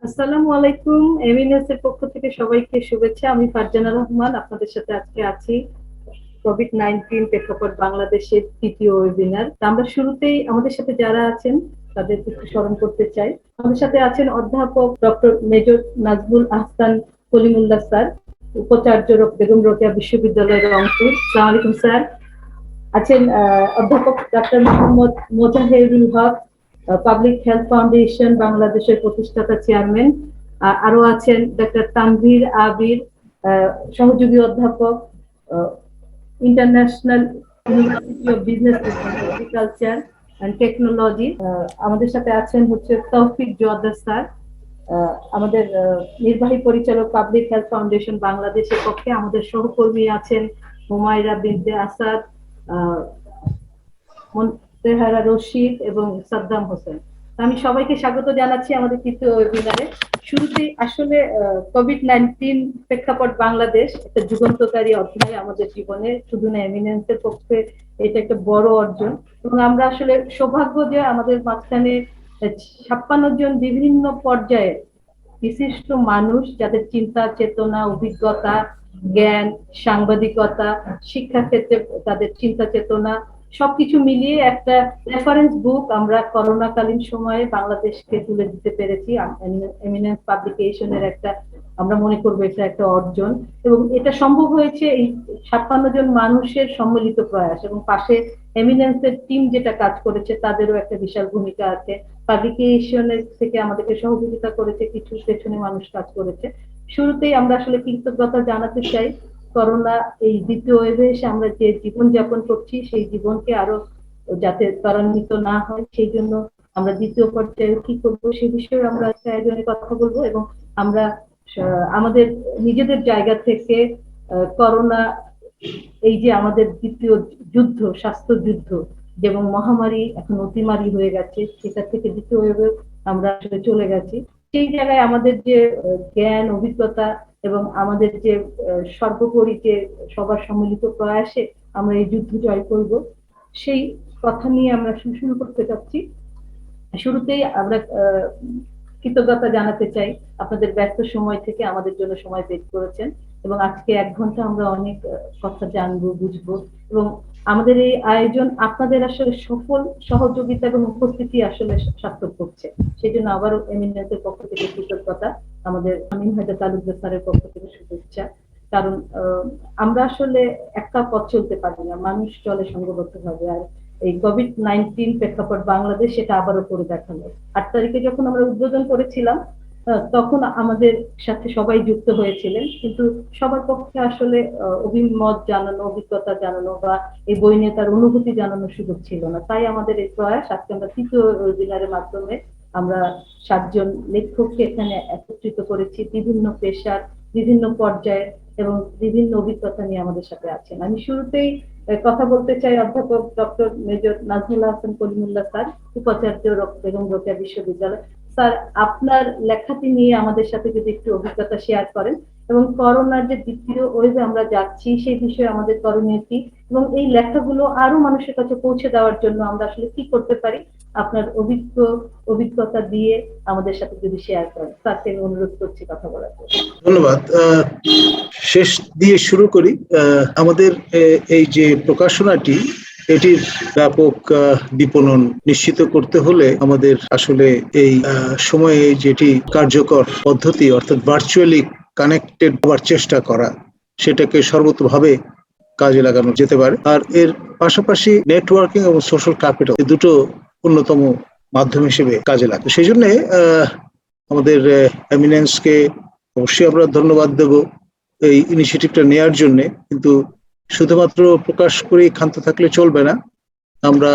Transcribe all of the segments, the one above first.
আসসালামু আলাইকুম। এমিনেস এর পক্ষ থেকে সবাইকে শুভেচ্ছা। আমি ফারজানা রহমান আপনাদের সাথে আজকে আছি কোভিড-19 প্রেক্ষাপট বাংলাদেশের তৃতীয় ওয়েবিনার। আমরা শুরুতেই আমাদের সাথে যারা আছেন তাদের একটু স্মরণ করতে চাই। আমাদের সাথে আছেন অধ্যাপক doctor major Nazmul Ahsan Kalimullah sir, উপাচার্য বেগম রোকেয়া বিশ্ববিদ্যালয় রংপুর। আসসালামু আলাইকুম স্যার। আছেন অধ্যাপক ডাক্তার মোহাম্মদ মোজাহেরুল হক, পাবলিক হেলথ ফাউন্ডেশন বাংলাদেশের প্রতিষ্ঠাতা চেয়ারম্যান। আরো আছেন ডাক্তার তানভীর আবির, সহযোগী অধ্যাপক, international university of business agriculture and technology. আমাদের সাথে আছেন হচ্ছে তৌফিক জোয়াদ্দার স্যার, আমাদের নির্বাহী পরিচালক পাবলিক হেলথ ফাউন্ডেশন বাংলাদেশের পক্ষে। আমাদের সহকর্মী আছেন হুমায়রা বিনতে আসাদ, মোন্তেহারা রশিদ এবং সাদ্দাম হোসেন। আমি সবাইকে স্বাগত জানাচ্ছি আমাদের তৃতীয় ওয়েবিনারে। শুরুতেই আসলে কোভিড-19 প্রেক্ষাপট বাংলাদেশ একটা যুগান্তকারী অধ্যায় আমাদের জীবনে, শুধু না এমিনেন্সের পক্ষে এটা একটা বড় অর্জন। এবং আমরা আসলে সৌভাগ্য যে আমাদের মাঝখানে 56 জন বিভিন্ন পর্যায়ে বিশিষ্ট মানুষ, যাদের চিন্তা চেতনা, অভিজ্ঞতা, জ্ঞান, সাংবাদিকতা, শিক্ষা ক্ষেত্রে তাদের চিন্তা চেতনা সবকিছু মিলিয়ে একটা রেফারেন্স বুক আমরা করোনাকালীন সময়ে বাংলাদেশকে তুলে দিতে পেরেছি। এমিনেন্স পাবলিকেশনের একটা, আমরা মনে করবো এটা একটা অর্জন, এবং এটা সম্ভব হয়েছে এই 56 জন মানুষের সম্মিলিত প্রয়াস, এবং পাশে এমিনেন্সের টিম যেটা কাজ করেছে তাদেরও একটা বিশাল ভূমিকা আছে। পাবলিকেশনের থেকে আমাদেরকে সহযোগিতা করেছে কিছু পেছনে মানুষ কাজ করেছে। শুরুতেই আমরা আসলে কৃতজ্ঞতা জানাতে চাই করোনা এই দ্বিতীয় ওয়েভে এসে আমরা যে জীবন যাপন করছি সেই জীবনকে আরো যাতে ত্বরান্বিত না হয়, সেই জন্য আমরা দ্বিতীয় পর্যায়ে কি করবো সে বিষয়ে আমরা আয়োজনে কথা বলবো। এবং আমরা আমাদের নিজেদের জায়গা থেকে করোনা এই যে আমাদের দ্বিতীয় যুদ্ধ, স্বাস্থ্য যুদ্ধ, যেমন মহামারী এখন অতিমারী হয়ে গেছে, সেটা থেকে দ্বিতীয় ওয়েভে আমরা আসলে চলে গেছি। সেই জায়গায় আমাদের যে জ্ঞান, অভিজ্ঞতা এবং আমাদের যে সর্বোপরি যে সবার সম্মিলিত প্রয়াসে আমরা এই যুদ্ধ জয় করব, সেই কথা নিয়ে আমরা শুরু করতে চাচ্ছি। শুরুতেই আমরা কৃতজ্ঞতা জানাতে চাই, আপনাদের ব্যস্ত সময় থেকে আমাদের জন্য সময় বের করেছেন, এবং আজকে 1 ঘন্টা আমরা অনেক কথা জানবো, বুঝবো, এবং আমাদের এই আয়োজন আপনাদের আসলে সফল সহযোগিতা এবং উপস্থিতি আসলে সার্থক করছে। সেই জন্য আবারও এমিনেন্সের পক্ষ থেকে কৃতজ্ঞতা, আমাদের আমিন হায়দার তালুকদার স্যারের পক্ষ থেকে শুভেচ্ছা। কারণ আমরা আসলে একা পথ চলতে পারি না, মানুষ চলে সংঘবদ্ধ ভাবে। আর এই কোভিড-19 প্রেক্ষাপট বাংলাদেশ সেটা আবারও করে দেখালো। 8 তারিখে যখন আমরা উদ্বোধন করেছিলাম তখন আমাদের সাথে সবাই যুক্ত হয়েছিলেন, কিন্তু সবার পক্ষে আসলে অভিমত জানানো, অভিজ্ঞতা জানানো বা এই বই নিয়ে তার অনুভূতি জানানোর সুযোগ ছিল না। তাই আমাদের এই প্রয়াস, আজকে আমরা তৃতীয় ওয়েবিনারের মাধ্যমে আমরা 7 জন লেখককে এখানে একত্রিত করেছি, বিভিন্ন পেশার, বিভিন্ন পর্যায়ে এবং বিভিন্ন অভিজ্ঞতা নিয়ে আমাদের সাথে আছেন। আমি শুরুতেই কথা বলতে চাই অধ্যাপক doctor major Nazmul Ahsan Kalimullah sir, উপাচার্য বেগম রোকেয়া বিশ্ববিদ্যালয়। স্যার, আপনার লেখাটি নিয়ে আমাদের সাথে যদি একটু অভিজ্ঞতা শেয়ার করেন, এবং করোনার যে দ্বিতীয় ওয়েভে আমরা যাচ্ছি সেই বিষয়ে আমাদের করণীয় কি, এবং এই লেখাগুলো আরো মানুষের কাছে পৌঁছে দেওয়ার জন্য আমরা আসলে কি করতে পারি, আপনার অভিজ্ঞতা দিয়ে আমাদের সাথে যদি শেয়ার করেন। স্যারকে আমি অনুরোধ করছি কথা বলার জন্য। ধন্যবাদ। শেষ দিয়ে শুরু করি। আমাদের এই যে প্রকাশনাটি, এটির ব্যাপক বিপণন নিশ্চিত করতে হলে আমাদের আসলে এই সময়ে যেটি কার্যকর পদ্ধতি, অর্থাৎ ভার্চুয়ালি কানেক্টেড হওয়ার চেষ্টা করা, সেটাকে সর্বতোভাবে কাজে লাগানো যেতে পারে। আর এর পাশাপাশি নেটওয়ার্কিং এবং সোশ্যাল ক্যাপিটাল, এই দুটো অন্যতম মাধ্যম হিসেবে কাজে লাগে। সেই জন্য আমাদের এমিনেন্সকে অবশ্যই আমরা ধন্যবাদ দেব এই ইনিশিয়েটিভটা নেওয়ার জন্য। কিন্তু শুধুমাত্র প্রকাশ করে ক্ষান্ত থাকলে চলবে না। আমরা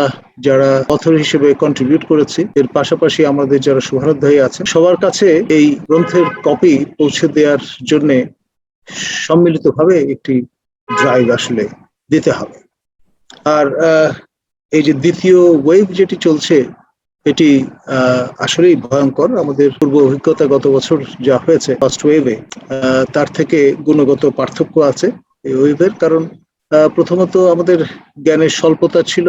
যারা অথর হিসেবে কন্ট্রিবিউট করেছি, এর পাশাপাশি আমাদের যারা শুভানুধ্যায়ী আছে, সবার কাছে এই গ্রন্থের কপি পৌঁছে দেওয়ার জন্য সম্মিলিতভাবে একটি ড্রাইভ আসলে দিতে হবে। আর এই যে দ্বিতীয় ওয়েভ যেটি চলছে, এটি আসলেই ভয়ঙ্কর। আমাদের পূর্ব অভিজ্ঞতা গত বছর যা হয়েছে ফার্স্ট ওয়েভে, তার থেকে গুণগত পার্থক্য আছে এই ওয়েভের। কারণ প্রথমত আমাদের জ্ঞানের স্বল্পতা ছিল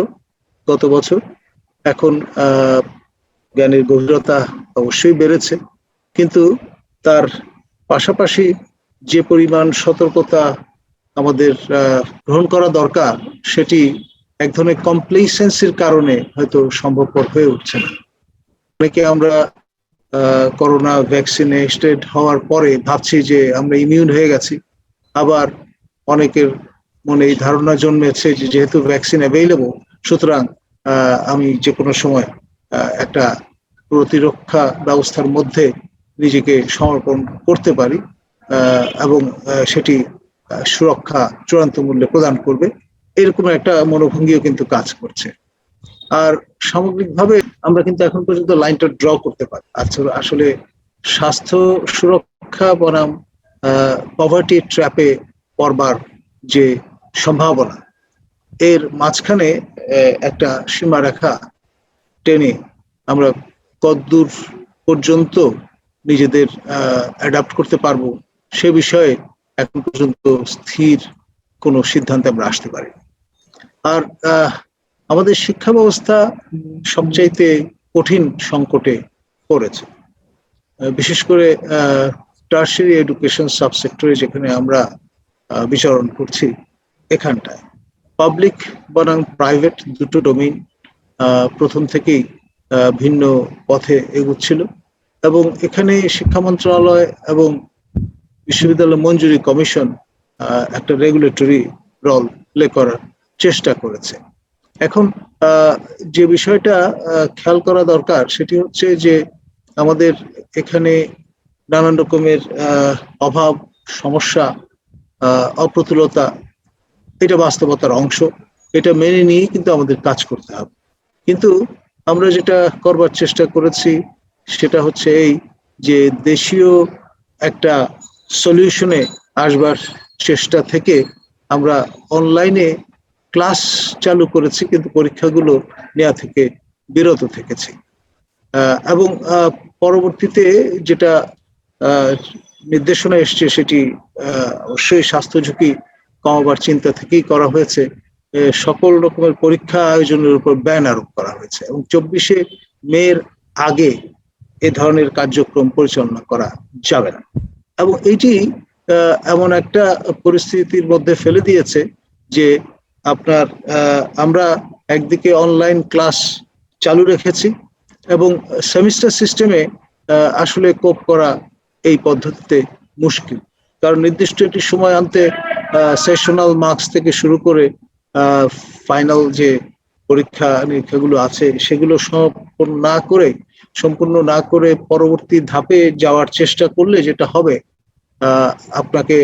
গত বছর, এখন জ্ঞানের গভীরতা অবশ্যই বেড়েছে, কিন্তু তার পাশাপাশি যে পরিমাণ সতর্কতা আমাদের গ্রহণ করা দরকার, সেটি এক ধরনের কমপ্লেসেন্সির কারণে হয়তো সম্ভবপর হয়ে উঠছে না। অনেকে আমরা করোনা ভ্যাকসিনেটেড হওয়ার পরে ভাবছি যে আমরা ইমিউন হয়ে গেছি, আবার অনেকের মনে এই ধারণা জন্মেছে যে যেহেতু ভ্যাকসিন অ্যাভেইলেবল, সুতরাং আমি যে কোনো সময় একটা প্রতিরক্ষা ব্যবস্থার মধ্যে নিজেকে সমর্পণ করতে পারি এবং সেটি সুরক্ষা চূড়ান্ত মূল্যে প্রদান করবে, এরকম একটা মনোভঙ্গিও কিন্তু কাজ করছে। আর সামগ্রিকভাবে আমরা কিন্তু এখন পর্যন্ত লাইনটা ড্র করতে পারি। আসলে স্বাস্থ্য সুরক্ষা বনাম পভার্টি ট্র্যাপে পড়বার যে সম্ভাবনা, এর মাঝখানে একটা সীমারেখা টেনে আমরা কতদূর পর্যন্ত নিজেদের অ্যাডাপ্ট করতে পারবো সে বিষয়ে এখন পর্যন্ত স্থির কোনো সিদ্ধান্তে আমরা আসতে পারি। আর আমাদের শিক্ষা ব্যবস্থা সবচাইতে কঠিন সংকটে পড়েছে, বিশেষ করে টার্সিয়ারি এডুকেশন সাবসেক্টরে যেখানে আমরা বিচরণ করছি, এখানটায় পাবলিক বনাম প্রাইভেট দুটো ডোমেইন প্রথম থেকেই ভিন্ন পথে এগুচ্ছিল, এবং এখানে শিক্ষা মন্ত্রণালয় এবং বিশ্ববিদ্যালয় মঞ্জুরি কমিশন একটা রেগুলেটরি রোল প্লে করার চেষ্টা করেছে। এখন যে বিষয়টা খেয়াল করা দরকার সেটি হচ্ছে যে আমাদের এখানে নানান রকমের অভাব, সমস্যা, অপ্রতুলতা, এটা বাস্তবতার অংশ। এটা মেনে নিয়েই কিন্তু আমাদের কাজ করতে হবে। কিন্তু আমরা যেটা করবার চেষ্টা করেছি সেটা হচ্ছে এই যে দেশীয় একটা সলিউশনে আসবার চেষ্টা থেকে আমরা অনলাইনে ক্লাস চালু করেছি, কিন্তু পরীক্ষাগুলো নেওয়া থেকে বিরত থেকেছি। এবং পরবর্তীতে যেটা নির্দেশনা এসছে সেটি অবশ্যই স্বাস্থ্য ঝুঁকি কমাবার চিন্তা থেকেই করা হয়েছে। সকল রকমের পরীক্ষা আয়োজনের উপর ব্যান আরোপ করা হয়েছে এবং 24শে মের আগে এ ধরনের কার্যক্রম পরিচালনা করা যাবে না। এবং এইটি এমন একটা পরিস্থিতির মধ্যে ফেলে দিয়েছে যে আপনার আমরা একদিকে অনলাইন ক্লাস চালু রেখেছি এবং সেমিস্টার সিস্টেমে আসলে কোপ করা এই পদ্ধতিতে মুশকিল, কারণ নির্দিষ্ট একটি সময় আনতে সেশনাল মার্কস থেকে শুরু করে ফাইনাল যে পরীক্ষা নিরীক্ষাগুলো আছে সেগুলো সম্পূর্ণ না করে পরবর্তী ধাপে যাওয়ার চেষ্টা করলে যেটা হবে, আপনাকে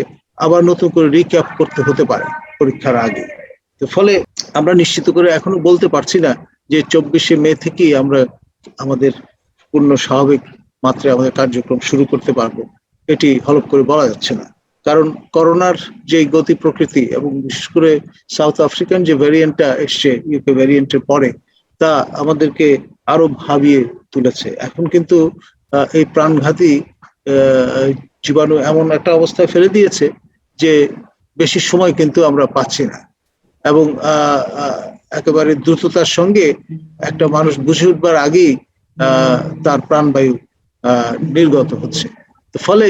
আবার নতুন করে রিক্যাপ করতে হতে পারে পরীক্ষার আগে। ফলে আমরা নিশ্চিত করে এখনো বলতে পারছি না যে 24শে মে থেকেই আমরা আমাদের পূর্ণ স্বাভাবিক মাত্রায় আমাদের কার্যক্রম শুরু করতে পারবো, এটি হলফ করে বলা যাচ্ছে না। কারণ করোনার যে গতি প্রকৃতি এবং বিশেষ করে সাউথ আফ্রিকান যে ভ্যারিয়েন্টটা এসছে ইউকে ভ্যারিয়েন্টের পরে, তা আমাদেরকে আরো ভাবিয়ে তুলেছে। এখন কিন্তু এই প্রাণঘাতী জীবাণু এমন একটা অবস্থায় ফেলে দিয়েছে যে বেশি সময় কিন্তু আমরা পাচ্ছি না, এবং একেবারে দ্রুততার সঙ্গে একটা মানুষ বুঝে উঠবার আগেই তার প্রাণবায়ু নির্গত হচ্ছে। ফলে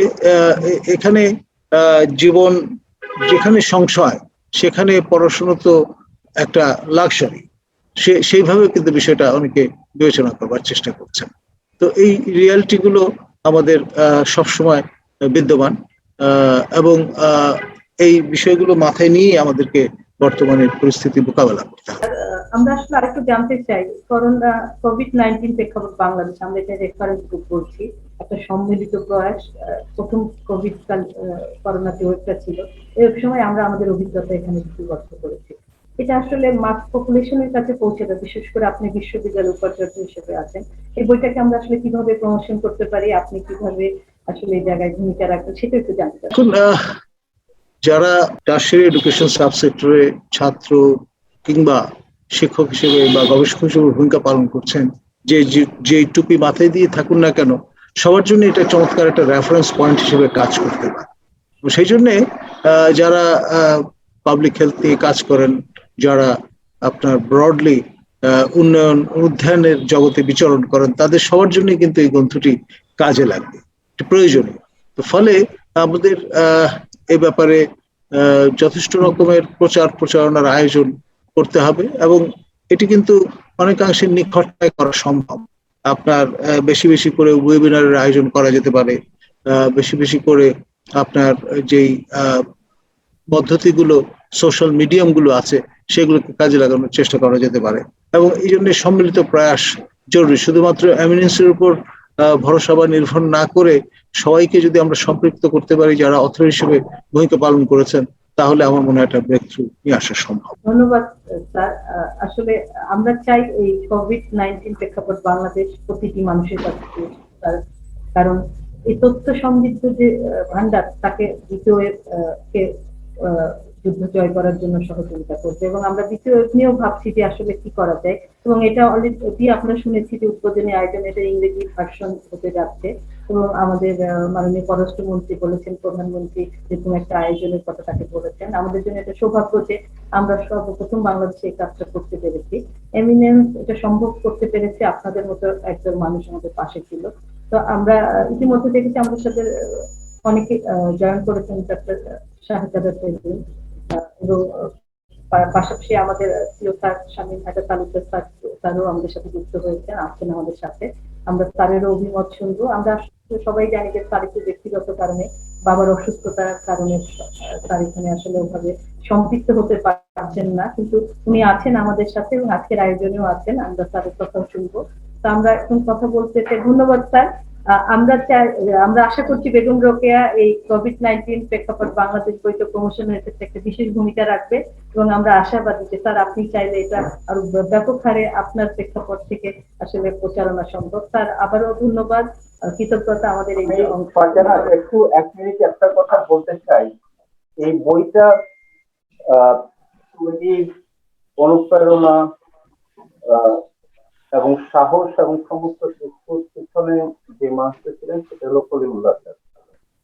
এখানে জীবন যেখানে সংশয় সেখানে পড়াশোনা তো একটা লাক্সারি, সেইভাবে কিন্তু বিষয়টা অনেকে বিবেচনা করবার চেষ্টা করছেন। তো এই রিয়ালিটি গুলো আমাদের সবসময় বিদ্যমান, এবং এই বিষয়গুলো মাথায় নিয়ে আমাদেরকে বর্তমানের পরিস্থিতি মোকাবেলা করতে হবে। আমরা আসলে আরেকটু জানতে চাই, করোনা কোভিড-19 প্রেক্ষাপট বাংলাদেশ, আমরা এটা রেফারেন্স করছি, একটা সম্মিলিত প্রয়াস। প্রথম কোভিড কাল করোনা যে ওয়েভটা ছিল, এই সময় আমরা আমাদের অভিজ্ঞতা এখানে লিপিবদ্ধ করেছি। এটা আসলে মাস পপুলেশনের কাছে পৌঁছে দেয়, বিশেষ করে আপনি বিশ্ববিদ্যালয় উপাচার্য হিসেবে আছেন, এই বইটাকে আমরা আসলে কিভাবে প্রমোশন করতে পারি, আপনি কিভাবে আসলে এই জায়গায় ভূমিকা রাখবেন সেটা একটু জানতে চাই। যারা টার্সিয়ারি এডুকেশন সাবসেক্টরে ছাত্র কিংবা শিক্ষক হিসেবে বা গবেষক হিসেবে ভূমিকা পালন করছেন, যে টুপি মাথায় দিয়ে থাকুন না কেন, সবার জন্য এটা চমৎকার একটা রেফারেন্স পয়েন্ট হিসেবে কাজ করতে পারে। সেই জন্যে যারা পাবলিক হেলথ নিয়ে কাজ করেন, যারা আপনার ব্রডলি উন্নয়নের জগতে বিচরণ করেন, তাদের সবার জন্য কিন্তু এই গ্রন্থটি কাজে লাগবে। প্রয়োজনীয়। তো ফলে আমাদের এ ব্যাপারে যথেষ্ট রকমের প্রচারণার আয়োজন করতে হবে, এবং এটি কিন্তু অনেকাংশে নিখরচায় করা সম্ভব। আপনার বেশি বেশি করে ওয়েবিনারের আয়োজন করা যেতে পারে, বেশি বেশি করে আপনার যেই পদ্ধতিগুলো, সোশ্যাল মিডিয়ামগুলো আছে, সেগুলোকে কাজে লাগানোর চেষ্টা করা যেতে পারে। এবং এই জন্য সম্মিলিত প্রয়াস জরুরি। শুধুমাত্র এমিনেন্সের উপর ভরসা বা নির্ভর না করে সবাইকে যদি আমরা সম্পৃক্ত করতে পারি যারা অথর হিসেবে ভূমিকা পালন করেছেন, তাহলে আমার মনে হয় একটা ব্রেক থ্রু নিয়ে আসা সম্ভব। ধন্যবাদ স্যার। আসলে আমরা চাই এই কোভিড-19 প্রেক্ষাপট বাংলাদেশ প্রতিটি মানুষের কাছে, কারণ এই তথ্য সমৃদ্ধ যে ভান্ডার তাকে দ্বিতীয় কে যুদ্ধ জয় করার জন্য সহযোগিতা করবে, এবং আমরা দ্বিতীয় নিয়েও ভাবছি যে আসলে কি করা যায়। এবং এটা অলরেডি আমরা শুনেছি যে উদ্বোধনী আয়োজন, এটা ইংরেজি ভার্সন হতে যাচ্ছে, এবং আমাদের মাননীয় পররাষ্ট্রমন্ত্রী বলেছেন, প্রধানমন্ত্রী যেরকম একটা আয়োজনের কথা তাকে বলেছেন। আমাদের জন্য এটা সৌভাগ্য যে আমরা সর্বপ্রথম বাংলাদেশে এই কাজটা করতে পেরেছি। এমিনেন্স এটা সম্ভব করতে পেরেছে, আপনাদের মতো একজন মানুষ আমাদের পাশে ছিল। তো আমরা ইতিমধ্যে দেখেছি আমাদের সাথে অনেকে জয়েন করেছেন, ডক্টর শাহজাদা চৌধুরী, এবং পাশাপাশি আমাদের প্রিয় স্যার শামীম হায়দার তালুকদার স্যারও আমাদের সাথে যুক্ত হয়েছেন, আছেন আমাদের সাথে। আমরা স্যারেরও অভিমত শুনবো। আমরা সবাই জানি যে স্যার একটু ব্যক্তিগত কারণে, বাবার অসুস্থতার কারণে স্যার এখানে আসলে ওভাবে সম্পৃক্ত হতে পারছেন না, কিন্তু উনি আছেন আমাদের সাথে এবং আজকের আয়োজনেও আছেন। আমরা স্যারের কথাও শুনবো। তো আমরা এখন কথা বলতে চাই। ধন্যবাদ স্যার। আমরা আশা করছি বেগম রোকেয়া এই কোভিড-19 প্রেক্ষাপট বাংলাদেশ বৈঠক প্রমোশনের ক্ষেত্রে একটা বিশেষ ভূমিকা রাখবে, এবং আমরা আশাবাদী যে স্যার আপনি চাইলে এটা আরো ব্যাপক হারে আপনার প্রেক্ষাপট থেকে আসলে প্রচারণা সম্ভব। স্যার আবারও ধন্যবাদ, কৃতজ্ঞতা আমাদের এই যে একটু 1 মিনিট একটা কথা বলতে চাই। এই বইটা তৈরির অনুপ্রেরণা এবং সাহস এবং সমস্ত কিছুর পিছনে যে মানুষটা ছিলেন সেটা হলো কলিমুল্লাহ স্যার।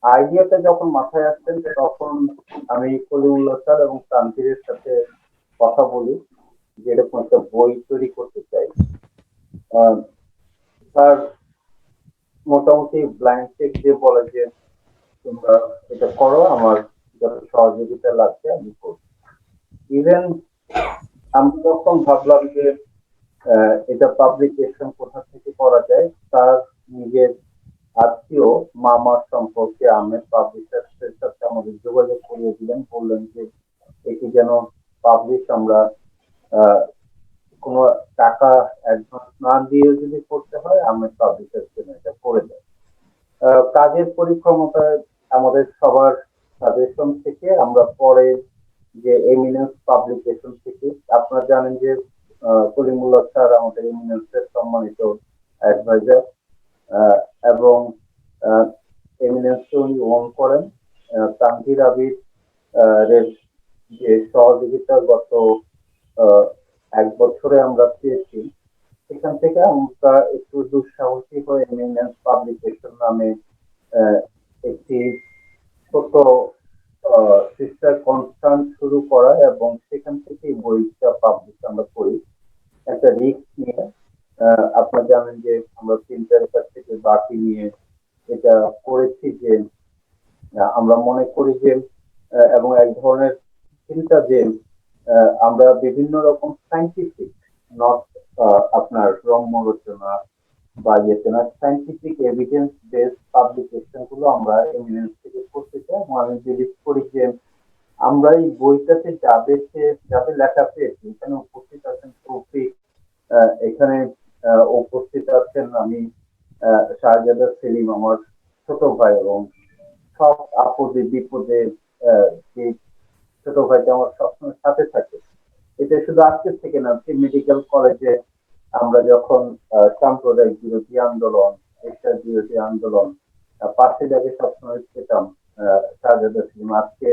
আইডিয়াটা যখন মাথায় আসতেন তখন আমি কলিমুল্লাহ স্যার এবং তানভীরের সাথে কথা বলি যে এরকম একটা বই তৈরি করতে চাই। স্যার মোটামুটি ব্ল্যাঙ্ক চেক দিয়ে বলে যে তোমরা এটা করো, আমার যত সহযোগিতা লাগছে আমি করবো। ইভেন আমি তখন ভাবলাম যে এটা পাবলিকেশন কোথা থেকে করা যায়। তার নিজের আত্মীয় মামার সম্পর্কে আহমেদ পাবলিশার্সের সাথে আমাদের যোগাযোগ করিয়ে দিলেন, বললেন যে এটি যেন পাবলিশ আমরা কোনো টাকা অ্যাডভান্স না দিয়ে যদি করতে হয় আহমেদ পাবলিশার্স যেন এটা করে দেয়। কাজের পরিক্রমাতায় আমাদের সবার সাজেশন থেকে আমরা পরে যে এমিনেন্স পাবলিকেশন থেকে, আপনারা জানেন যে কলিমুল্লাহ স্যার আমাদের এমিনেন্সের সম্মানিত অ্যাডভাইজার, এবং এমিনেন্সকে উনি ওন করেন। তানভীর আবির এর যে সহযোগিতা গত 1 বছরে আমরা পেয়েছি, সেখান থেকে আমরা একটু দুঃসাহসী হয়ে এমিনেন্স পাবলিকেশন নামে একটি ছোট সিস্টার কনসার্ন শুরু করা, এবং সেখান থেকে বইটা পাবলিশ আমরা করি একটা রিস্ক নিয়ে। আপনারা জানেন যে আমরা প্রিন্টারের কাছ থেকে বাকি নিয়ে এটা করেছি, যে আমরা মনে করি যে এবং এক ধরনের চিন্তা যে আমরা বিভিন্ন রকম সাইন্টিফিক, নট আপনার রম্য রচনা বা ইয়েতে না, সাইন্টিফিক এভিডেন্স বেসড পাবলিকেশন গুলো আমরা এমিনেন্স থেকে করতে চাই। এবং আমি বিলিভ করি যে আমরা এই বইটাতে যাদের লেখা পেয়েছি, এখানে উপস্থিত আছেন তৌফিক, এখানে উপস্থিত আছেন আমি শাহজাদা সেলিম আমার ছোট ভাই, এবং সব আপদে বিপদে যে ছোট ভাইটা আমার সবসময় সাথে থাকে। এটা শুধু আজকের থেকে না, মেডিকেল কলেজে আমরা যখন সাম্প্রদায়িক বিরোধী আন্দোলন, এক্সার বিরোধী আন্দোলন, পাশে যাকে সবসময় পেতাম শাহজাদা সেলিম, আজকে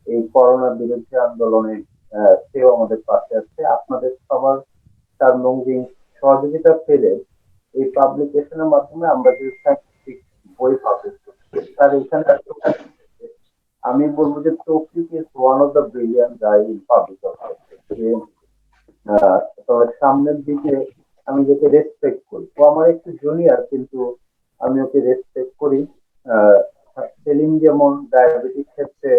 এই করোনা বিরোধী আন্দোলনে সেও আমাদের পাশে আছে। আপনাদের সবার তার লঙ্গিং সহযোগিতা পেলে এই পাবলিকেশনের মাধ্যমে আমরা যে সাইন্টিফিক বই পাবলিশ করছি, তার এখানে আমি বলবো যে তৌফিক is one of the brilliant guy in public তবে সামনের দিকে আমি যাকে রেসপেক্ট করি, ও আমার একটু জুনিয়র কিন্তু আমি ওকে রেসপেক্ট করি, আহ, সেলিম যেমন ডায়াবেটিস ক্ষেত্রে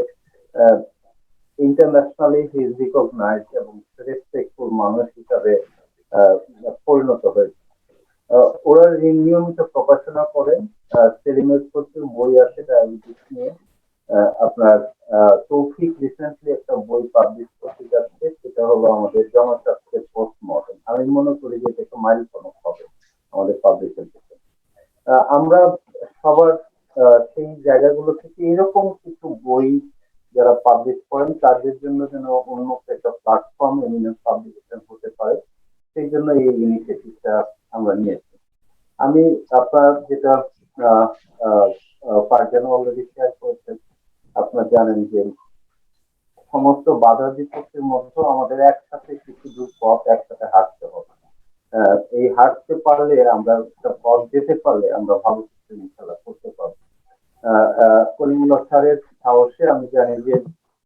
ইন্টারন্যাশনালি হি ইজ রিকগনাইজড এবং রেসপেক্টফুল মানুষ হিসাবে আহ, পরিণত হয়েছে। ওরা নিয়মিত প্রকাশনা করেন। সেলিমের প্রচুর বই আছে ডায়াবেটিস নিয়ে। আপনার তৌফিক রিসেন্টলি একটা বই পাবলিশ করতে যাচ্ছে, সেটা হলো আমাদের জনস্বাস্থ্যের পোস্টমর্টেম। আমি মনে করি যে এটা একটা মাইলফলক হবে আমাদের পাবলিকের ক্ষেত্রে। আমরা সবার সেই জায়গাগুলো থেকে এরকম কিছু বই যারা পাবলিশ করেন তাদের জন্য যেন উন্মুক্ত একটা প্ল্যাটফর্ম এমিনেন্ট পাবলিকেশন হতে পারে, সেই জন্য এই ইনিশিয়েটিভটা আমরা নিয়েছি। আমি আপনার যেটা ফারজানা অলরেডি শেয়ার করেছেন, আপনারা জানেন যে সমস্ত বাধা বিপত্তির মধ্যে আমাদের একসাথে কিছু দূর পথ একসাথে হাঁটতে হবে। এই হাঁটতে পারলে আমরা একটা পথ যেতে পারলে আমরা ভালো কিছু ইনশাল্লাহ করতে পারবো। কলিমুল্লাহ স্যারের সাহসে আমি জানি যে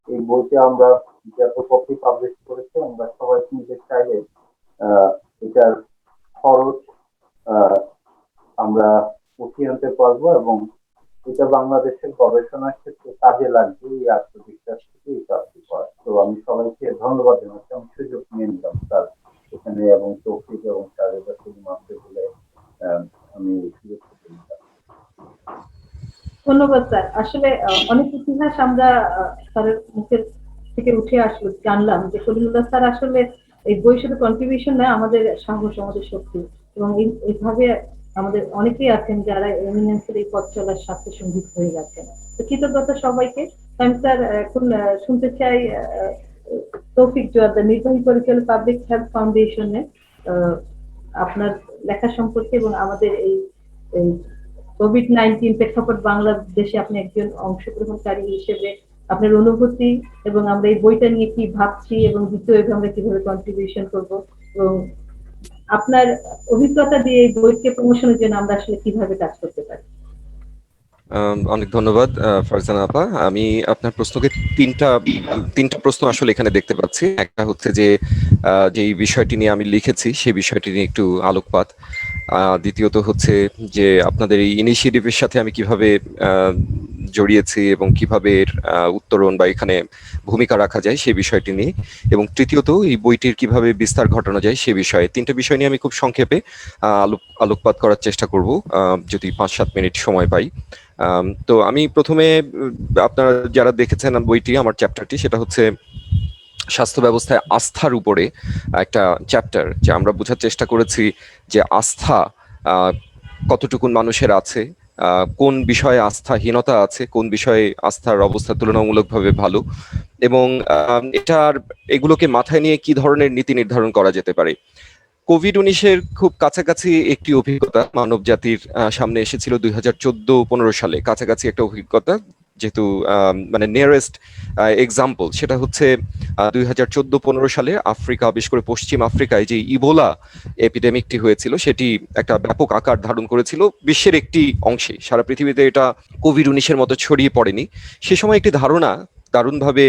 এই বইতে আমরা যত কপি পাবলিশ করেছি আমরা সবাই নিজে চাইলে এটার খরচ আহ, আমরা উঠিয়ে আনতে পারবো এবং এটা বাংলাদেশের গবেষণার ক্ষেত্রে কাজে লাগবে এই আত্মবিশ্বাস থেকে এই কাজটি করা। তো আমি সবাইকে ধন্যবাদ জানাচ্ছি, আমি সুযোগ নিয়ে নিলাম স্যার এখানে এবং তৌফিক এবং স্যারের কাছে মাত্র বলে আমি সুযোগ নিলাম। ধন্যবাদ স্যার। আসলে অনেক ইতিহাস আমরা স্যারের মুখের থেকে উঠে আসলো, জানলাম যে কলিমুল্লাহ স্যার আসলে এই বই শুধু কন্ট্রিবিউশন নয়, আমাদের সাহস, আমাদের শক্তি। এবং এইভাবে আমাদের অনেকেই আছেন যারা এমিনেন্সের এই পথ চলার সাথে সঙ্গীত হয়ে গেছেন। তো কৃতজ্ঞতা সবাইকে। আমি স্যার এখন শুনতে চাই তৌফিক জোয়ারদার, নির্বাহী পরিচালক পাবলিক হেলথ ফাউন্ডেশনে আপনার লেখা সম্পর্কে এবং আমাদের এই কোভিড-19 প্রেক্ষাপট বাংলাদেশে আপনি একজন অংশগ্রহণকারী হিসেবে আপনার অনুভূতি এবং আমরা এই বইটা নিয়ে কি ভাবছি এবং দ্বিতীয় আমরা কিভাবে কন্ট্রিবিউশন করব এবং আপনার অভিজ্ঞতা দিয়ে এই বইকে প্রমোশনের জন্য আমরা আসলে কিভাবে কাজ করতে পারি। অনেক ধন্যবাদ ফারজানা আপা। আমি আপনার প্রশ্নকে তিনটা প্রশ্ন আসলে এখানে দেখতে পাচ্ছি। একটা হচ্ছে যে যেই বিষয়টি নিয়ে আমি লিখেছি সেই বিষয়টি নিয়ে একটু আলোকপাত। দ্বিতীয়ত হচ্ছে যে আপনাদের এই ইনিশিয়েটিভের সাথে আমি কিভাবে জড়িয়েছি এবং কিভাবে এর উত্তরণ বা এখানে ভূমিকা রাখা যায় সেই বিষয়টি নিয়ে, এবং তৃতীয়ত এই বইটির কিভাবে বিস্তার ঘটানো যায় সে বিষয়ে। তিনটা বিষয় নিয়ে আমি খুব সংক্ষেপে আলোকপাত করার চেষ্টা করব যদি 5-7 মিনিট সময় পাই। তো আমি প্রথমে আপনারা যারা দেখেছেন বইটি, আমার চ্যাপ্টারটি সেটা হচ্ছে স্বাস্থ্য ব্যবস্থায় আস্থার উপরে একটা চ্যাপ্টার, যে আমরা বোঝার চেষ্টা করেছি যে আস্থা কতটুকুন মানুষের আছে, কোন বিষয়ে আস্থাহীনতা আছে, কোন বিষয়ে আস্থার অবস্থা তুলনামূলকভাবে ভালো, এবং এগুলোকে মাথায় নিয়ে কি ধরনের নীতি নির্ধারণ করা যেতে পারে। কোভিড-19 খুব কাছাকাছি একটি অভিজ্ঞতা মানব জাতির সামনে এসেছিল 2014-15 সালে, কাছাকাছি একটা অভিজ্ঞতা, যেহেতু মানে নিয়ারেস্ট এক্সাম্পল সেটা হচ্ছে 2014-15 সালে আফ্রিকা, বিশেষ করে পশ্চিম আফ্রিকায় যে ইবোলা এপিডেমিকটি হয়েছিল সেটি একটা ব্যাপক আকার ধারণ করেছিল বিশ্বের একটি অংশে। সারা পৃথিবীতে এটা কোভিড-19 মতো ছড়িয়ে পড়েনি। সে সময় একটি ধারণা দারুণভাবে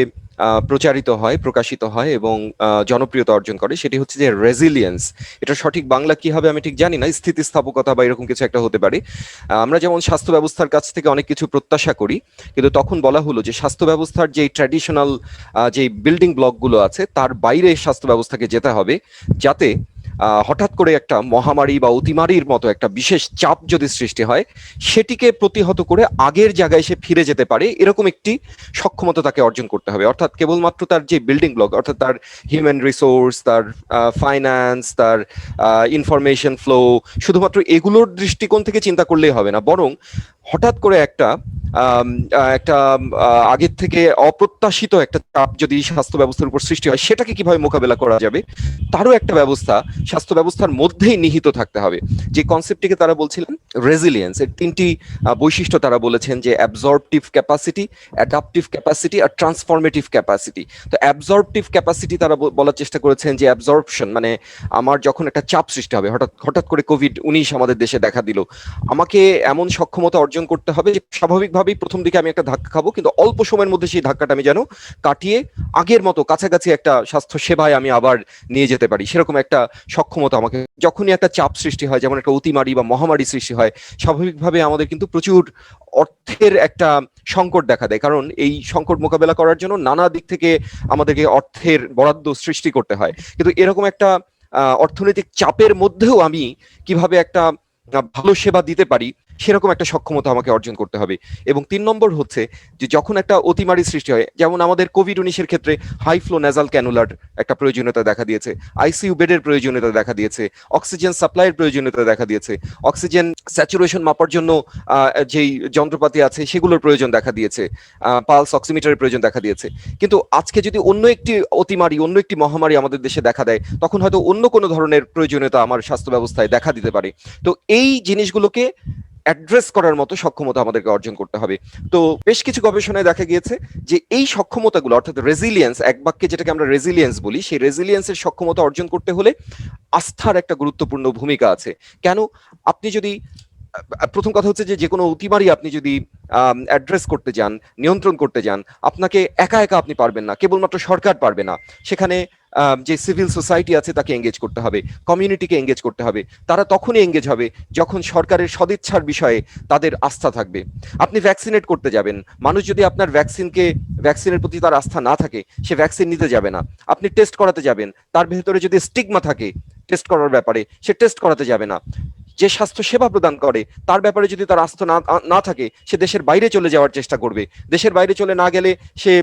প্রচারিত হয়, প্রকাশিত হয় এবং জনপ্রিয়তা অর্জন করে, সেটি হচ্ছে যে রেজিলিয়েন্স। এটা সঠিক বাংলা কি হবে আমি ঠিক জানি না, স্থিতিস্থাপকতা বা এরকম কিছু একটা হতে পারে। আমরা যেমন স্বাস্থ্য ব্যবস্থার কাছ থেকে অনেক কিছু প্রত্যাশা করি, কিন্তু তখন বলা হলো যে স্বাস্থ্য ব্যবস্থার যে ট্র্যাডিশনাল যে বিল্ডিং ব্লকগুলো আছে তার বাইরে স্বাস্থ্য ব্যবস্থাকে যেতে হবে, যাতে হঠাৎ করে একটা মহামারী বা অতিমারির মতো একটা বিশেষ চাপ যদি সৃষ্টি হয় সেটিকে প্রতিহত করে আগের জায়গায় সে ফিরে যেতে পারে, এরকম একটি সক্ষমতা তাকে অর্জন করতে হবে। অর্থাৎ কেবলমাত্র তার যে বিল্ডিং ব্লক, অর্থাৎ তার হিউম্যান রিসোর্স, তার ফাইন্যান্স, তার ইনফরমেশন ফ্লো, শুধুমাত্র এগুলোর দৃষ্টিকোণ থেকে চিন্তা করলেই হবে না, বরং হঠাৎ করে একটা আগের থেকে অপ্রত্যাশিত একটা চাপ যদি স্বাস্থ্য ব্যবস্থার উপর সৃষ্টি হয় সেটাকে কিভাবে মোকাবেলা করা যাবে তারও একটা ব্যবস্থা স্বাস্থ্য ব্যবস্থার মধ্যেই নিহিত থাকতে হবে। যে কনসেপ্টটিকে তারা বলছিলেন রেজিলিয়েন্স, এর তিনটি বৈশিষ্ট্য তারা বলেছেন, যে অ্যাবজর্পটিভ ক্যাপাসিটি, অ্যাডাপটিভ ক্যাপাসিটি আর ট্রান্সফরমেটিভ ক্যাপাসিটি। তো অ্যাবজর্পটিভ ক্যাপাসিটি তারা বলার চেষ্টা করেছেন যে অ্যাবজর্পশন মানে আমার যখন একটা চাপ সৃষ্টি হবে, হঠাৎ করে কোভিড-19 আমাদের দেশে দেখা দিল, আমাকে এমন সক্ষমতা অর্জন করতে হবে যে স্বাভাবিকভাবেই প্রথম দিকে আমি একটা ধাক্কা খাবো, কিন্তু অল্প সময়ের মধ্যে সেই ধাক্কাটা আমি যেন কাটিয়ে আগের মতো কাছাকাছি একটা স্বাস্থ্য সেবায় আমি আবার নিয়ে যেতে পারি, সেরকম একটা সক্ষমতা আমাকে। যখনই একটা চাপ সৃষ্টি হয়, যেমন একটা অতিমারি বা মহামারী সৃষ্টি হয়, হয়, স্বাভাবিকভাবে আমাদের কিন্তু প্রচুর অর্থের একটা সংকট দেখা দেয়, কারণ এই সংকট মোকাবেলা করার জন্য নানা দিক থেকে আমাদেরকে অর্থের বরাদ্দ সৃষ্টি করতে হয়। কিন্তু এরকম একটা অর্থনৈতিক চাপের মধ্যেও আমি কিভাবে একটা ভালো সেবা দিতে পারি সেরকম একটা সক্ষমতা আমাকে অর্জন করতে হবে। এবং 3 নম্বর হচ্ছে যে যখন একটা অতিমারি সৃষ্টি হয়, যেমন আমাদের কোভিড-19 ক্ষেত্রে হাই ফ্লো নেজাল ক্যানুলার একটা প্রয়োজনীয়তা দেখা দিয়েছে, আইসিইউ বেডের প্রয়োজনীয়তা দেখা দিয়েছে, অক্সিজেন সাপ্লাইয়ের প্রয়োজনীয়তা দেখা দিয়েছে, অক্সিজেন স্যাচুরেশন মাপার জন্য যেই যন্ত্রপাতি আছে সেগুলোর প্রয়োজন দেখা দিয়েছে, পালস অক্সিমিটারের প্রয়োজন দেখা দিয়েছে। কিন্তু আজকে যদি অন্য একটি অতিমারি, অন্য একটি মহামারী আমাদের দেশে দেখা দেয়, তখন হয়তো অন্য কোনো ধরনের প্রয়োজনীয়তা আমার স্বাস্থ্য ব্যবস্থায় দেখা দিতে পারে। তো এই জিনিসগুলোকে অ্যাড্রেস করার মতো সক্ষমতা আমাদেরকে অর্জন করতে হবে। তো বেশ কিছু গবেষণায় দেখা গিয়েছে যে এই সক্ষমতাগুলো, অর্থাৎ রেজিলিয়েন্স, এক বাক্যে যেটাকে আমরা রেজিলিয়েন্স বলি, সেই রেজিলিয়েন্সের সক্ষমতা অর্জন করতে হলে আস্থার একটা গুরুত্বপূর্ণ ভূমিকা আছে। কেন? আপনি যদি প্রথম কথা হচ্ছে যে কোনো অতিমারি আপনি যদি অ্যাড্রেস করতে যান, নিয়ন্ত্রণ করতে যান, আপনাকে একা একা আপনি পারবেন না, কেবলমাত্র সরকার পারবে না। সেখানে যে সিভিল সোসাইটি আছে তাকে এঙ্গেজ করতে হবে, কমিউনিটিকে এঙ্গেজ করতে হবে। তারা তখনই এঙ্গেজ হবে যখন সরকারের সদিচ্ছার বিষয়ে তাদের আস্থা থাকবে। আপনি ভ্যাকসিনেট করতে যাবেন, মানুষ যদি আপনার ভ্যাকসিনের প্রতি তার আস্থা না থাকে, সে ভ্যাকসিন নিতে যাবে না। আপনি টেস্ট করাতে যাবেন, তার ভেতরে যদি স্টিগমা থাকে টেস্ট করার ব্যাপারে, সে টেস্ট করাতে যাবে না। যে স্বাস্থ্য সেবা প্রদান করে তার ব্যাপারে যদি তার আস্থা না থাকে, সে দেশের বাইরে চলে যাওয়ার চেষ্টা করবে। দেশের বাইরে চলে না গেলে সে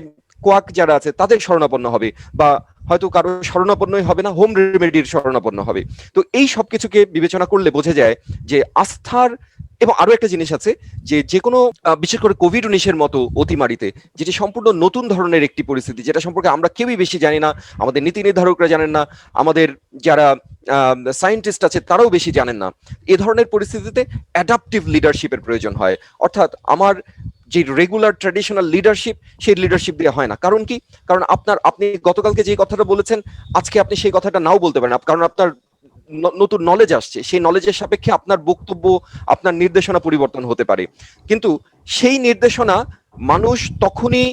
কোয়াক যারা আছে তাদের শরণাপন্ন হবে, বা হয়তো কারো শরণাপন্নই হবে না, হোম রেমেডির শরণাপন্ন হবে। তো এই সবকিছুকে বিবেচনা করলে বোঝা যায় যে আস্থার, এবং আরো একটা জিনিস আছে যে কোনো বিশেষ করে কোভিড-19 মতো অতিমারিতে, যেটি সম্পূর্ণ নতুন ধরনের একটি পরিস্থিতি, যেটা সম্পর্কে আমরা কেউই বেশি জানি না, আমাদের নীতি নির্ধারকরা জানেন না, আমাদের যারা সায়েন্টিস্ট আছে তারাও বেশি জানেন না। এ ধরনের পরিস্থিতিতে অ্যাডাপটিভ লিডারশিপের প্রয়োজন হয়। অর্থাৎ আমার যে রেগুলার ট্র্যাডিশনাল লিডারশিপ, সেই লিডারশিপ দিয়ে হয় না। কারণ কি? কারণ আপনি গতকালকে যে কথাটা বলেছেন, আজকে আপনি সেই কথাটা নাও বলতে পারেন, কারণ আপনার নতুন নলেজ আসছে, সেই নলেজের সাপেক্ষে আপনার বক্তব্য, আপনার নির্দেশনা পরিবর্তন হতে পারে। কিন্তু সেই নির্দেশনা মানুষ তখনই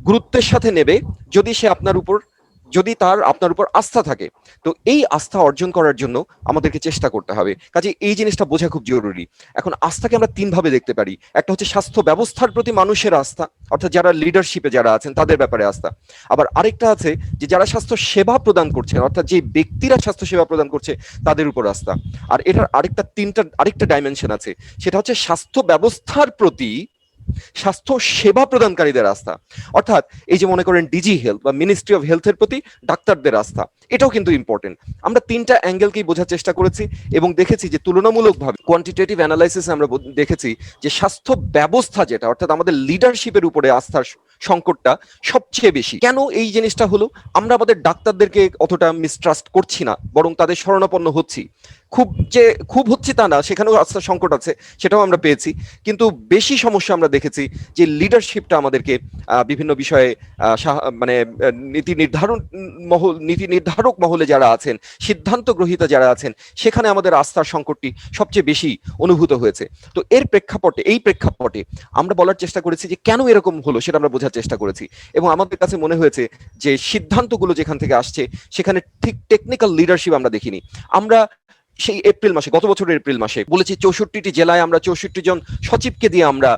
গুরুত্বের সাথে নেবে যদি আপনার উপর আস্থা থাকে। তো এই আস্থা অর্জন করার জন্য আমাদেরকে চেষ্টা করতে হবে। কাজে এই জিনিসটা বোঝা খুব জরুরি। এখন আস্থাকে আমরা 3 ভাবে দেখতে পারি। একটা হচ্ছে স্বাস্থ্য ব্যবস্থার প্রতি মানুষের আস্থা, অর্থাৎ যারা লিডারশিপে যারা আছেন তাদের ব্যাপারে আস্থা। আবার আরেকটা আছে যে যারা স্বাস্থ্য সেবা প্রদান করছেন, অর্থাৎ যে ব্যক্তিরা স্বাস্থ্য সেবা প্রদান করছে তাদের উপর আস্থা। আর এটার আরেকটা ডাইমেনশন আছে, সেটা হচ্ছে স্বাস্থ্য ব্যবস্থার প্রতি স্বাস্থ্য সেবা প্রদানকারীদের আস্থা। অর্থাৎ এই যে মনে করেন ডিজি হেলথ বা মিনিস্ট্রি অফ হেলথের প্রতি ডাক্তারদের আস্থা, এটাও কিন্তু ইম্পর্টেন্ট। আমরা 3টা অ্যাঙ্গেলকেই বোঝার চেষ্টা করেছি এবং দেখেছি যে তুলনামূলকভাবে কোয়ান্টিটেটিভ অ্যানালাইসিসে আমরা দেখেছি যে স্বাস্থ্য ব্যবস্থা যেটা, অর্থাৎ আমাদের লিডারশিপের উপরে আস্থার সংকটটা সবচেয়ে বেশি। কেন এই জিনিসটা হলো? আমরা আমাদের ডাক্তারদেরকে অতটা মিসট্রাস্ট করছি না, বরং তাদের শরণাপন্ন হচ্ছি। খুব হচ্ছে তা না, সেখানেও আস্থার সংকট আছে, সেটাও আমরা পেয়েছি। কিন্তু বেশি সমস্যা আমরা দেখেছি যে লিডারশিপটা আমাদেরকে বিভিন্ন বিষয়ে মানে নীতি নির্ধারক মহলে যারা আছেন, সিদ্ধান্ত গ্রহীতা যারা আছেন, সেখানে আমাদের আস্থার সংকটটি সবচেয়ে বেশি অনুভূত হয়েছে। তো এই প্রেক্ষাপটে আমরা বলার চেষ্টা করেছি যে কেন এরকম হলো সেটা আমরা বোঝার চেষ্টা করেছি। এবং আমাদের কাছে মনে হয়েছে যে সিদ্ধান্তগুলো যেখান থেকে আসছে সেখানে ঠিক টেকনিক্যাল লিডারশিপ আমরা দেখিনি। আমরা সেই গত বছরের এপ্রিল মাসে বলেছি 64টি জেলায় আমরা 64 জন সচিবকে দিয়ে আমরা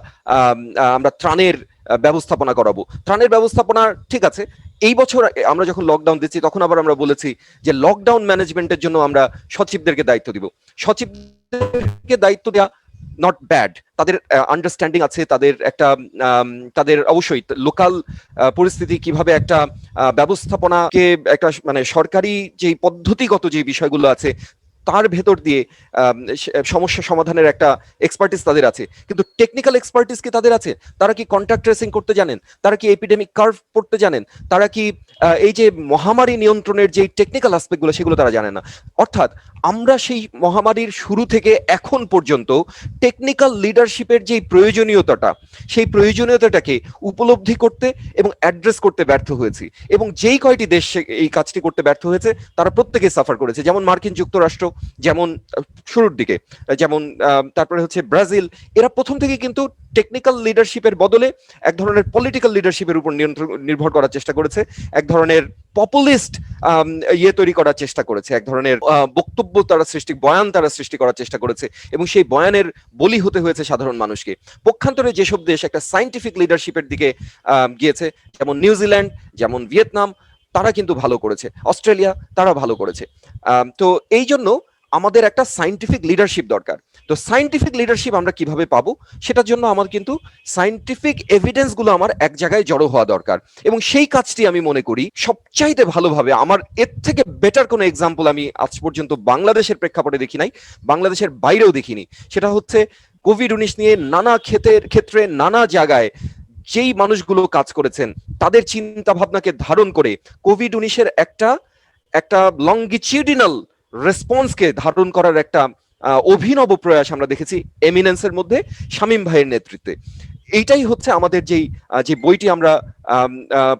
ত্রাণের ব্যবস্থাপনা করাবো। ত্রাণের ব্যবস্থাপনা ঠিক আছে, এই বছর আমরা যখন লকডাউন দিচ্ছি তখন আবার আমরা বলেছি যে লকডাউন ম্যানেজমেন্টের জন্য আমরা সচিবদেরকে দায়িত্ব দিব। সচিবদেরকে দায়িত্ব দেওয়া নট ব্যাড, তাদের আন্ডারস্ট্যান্ডিং আছে, তাদের অবশ্যই লোকাল পরিস্থিতি কিভাবে একটা ব্যবস্থাপনাকে একটা মানে সরকারি যে পদ্ধতিগত যে বিষয়গুলো আছে তার ভেতর দিয়ে সমস্যা সমাধানের একটা এক্সপার্টিস তাদের আছে। কিন্তু টেকনিক্যাল এক্সপার্টিস কি তাদের আছে? তারা কি কন্ট্যাক্ট ট্রেসিং করতে জানেন? তারা কি এপিডেমিক কার্ভ পড়তে জানেন? তারা কি এই যে মহামারী নিয়ন্ত্রণের যে টেকনিক্যাল অ্যাসপেক্টগুলো সেগুলো তারা জানে না। অর্থাৎ আমরা সেই মহামারীর শুরু থেকে এখন পর্যন্ত টেকনিক্যাল লিডারশিপের যে সেই প্রয়োজনীয়তাটাকে উপলব্ধি করতে এবং অ্যাড্রেস করতে ব্যর্থ হয়েছি। এবং যেই কয়টি দেশ এই কাজটি করতে ব্যর্থ হয়েছে তারা প্রত্যেকে সাফার করেছে। যেমন মার্কিন যুক্তরাষ্ট্র, যেমন শুরুর দিকে, যেমন তারপরে হচ্ছে ব্রাজিল। এরা প্রথম থেকে কিন্তু টেকনিক্যাল লিডারশিপের বদলে এক ধরনের পলিটিক্যাল লিডারশিপের উপর নির্ভর করার চেষ্টা করেছে, এক ধরনের পপুলিস্ট ইয়ে তৈরি করার চেষ্টা করেছে, এক ধরনের বক্তব্য বয়ান তারা সৃষ্টি করার চেষ্টা করেছে, এবং সেই বয়ানের বলি হতে হয়েছে সাধারণ মানুষকে। পক্ষান্তরে যেসব দেশ একটা সায়েন্টিফিক লিডারশিপের দিকে গিয়েছে, যেমন নিউজিল্যান্ড, যেমন ভিয়েতনাম, তারা কিন্তু ভালো করেছে, অস্ট্রেলিয়া তারা ভালো করেছে। তো এই জন্য আমাদের একটা সায়েন্টিফিক লিডারশিপ দরকার। তো সায়েন্টিফিক লিডারশিপ আমরা কিভাবে পাবো, সেটার জন্য আমার কিন্তু সায়েন্টিফিক এভিডেন্স গুলো আমার এক জায়গায় জড়ো হওয়া দরকার, এবং সেই কাজটি আমি মনে করি সবচাইতে ভালোভাবে, আমার এর থেকে বেটার কোনো এক্সাম্পল আমি আজ পর্যন্ত বাংলাদেশের প্রেক্ষাপটে দেখি নাই, বাংলাদেশের বাইরেও দেখিনি। সেটা হচ্ছে কোভিড-19 নিয়ে নানা ক্ষেত্রে নানা জায়গায় যেই মানুষগুলো কাজ করেছেন, তাদের চিন্তা ভাবনাকে ধারণ করে কোভিড-19-এর একটা লঙ্গিটিউডিনাল রেসপন্সকে ধারণ করার একটা অভিনব প্রয়াস আমরা দেখেছি এমিনেন্সের মধ্যে শামীম ভাইয়ের নেতৃত্বে। এইটাই হচ্ছে আমাদের যে বইটি আমরা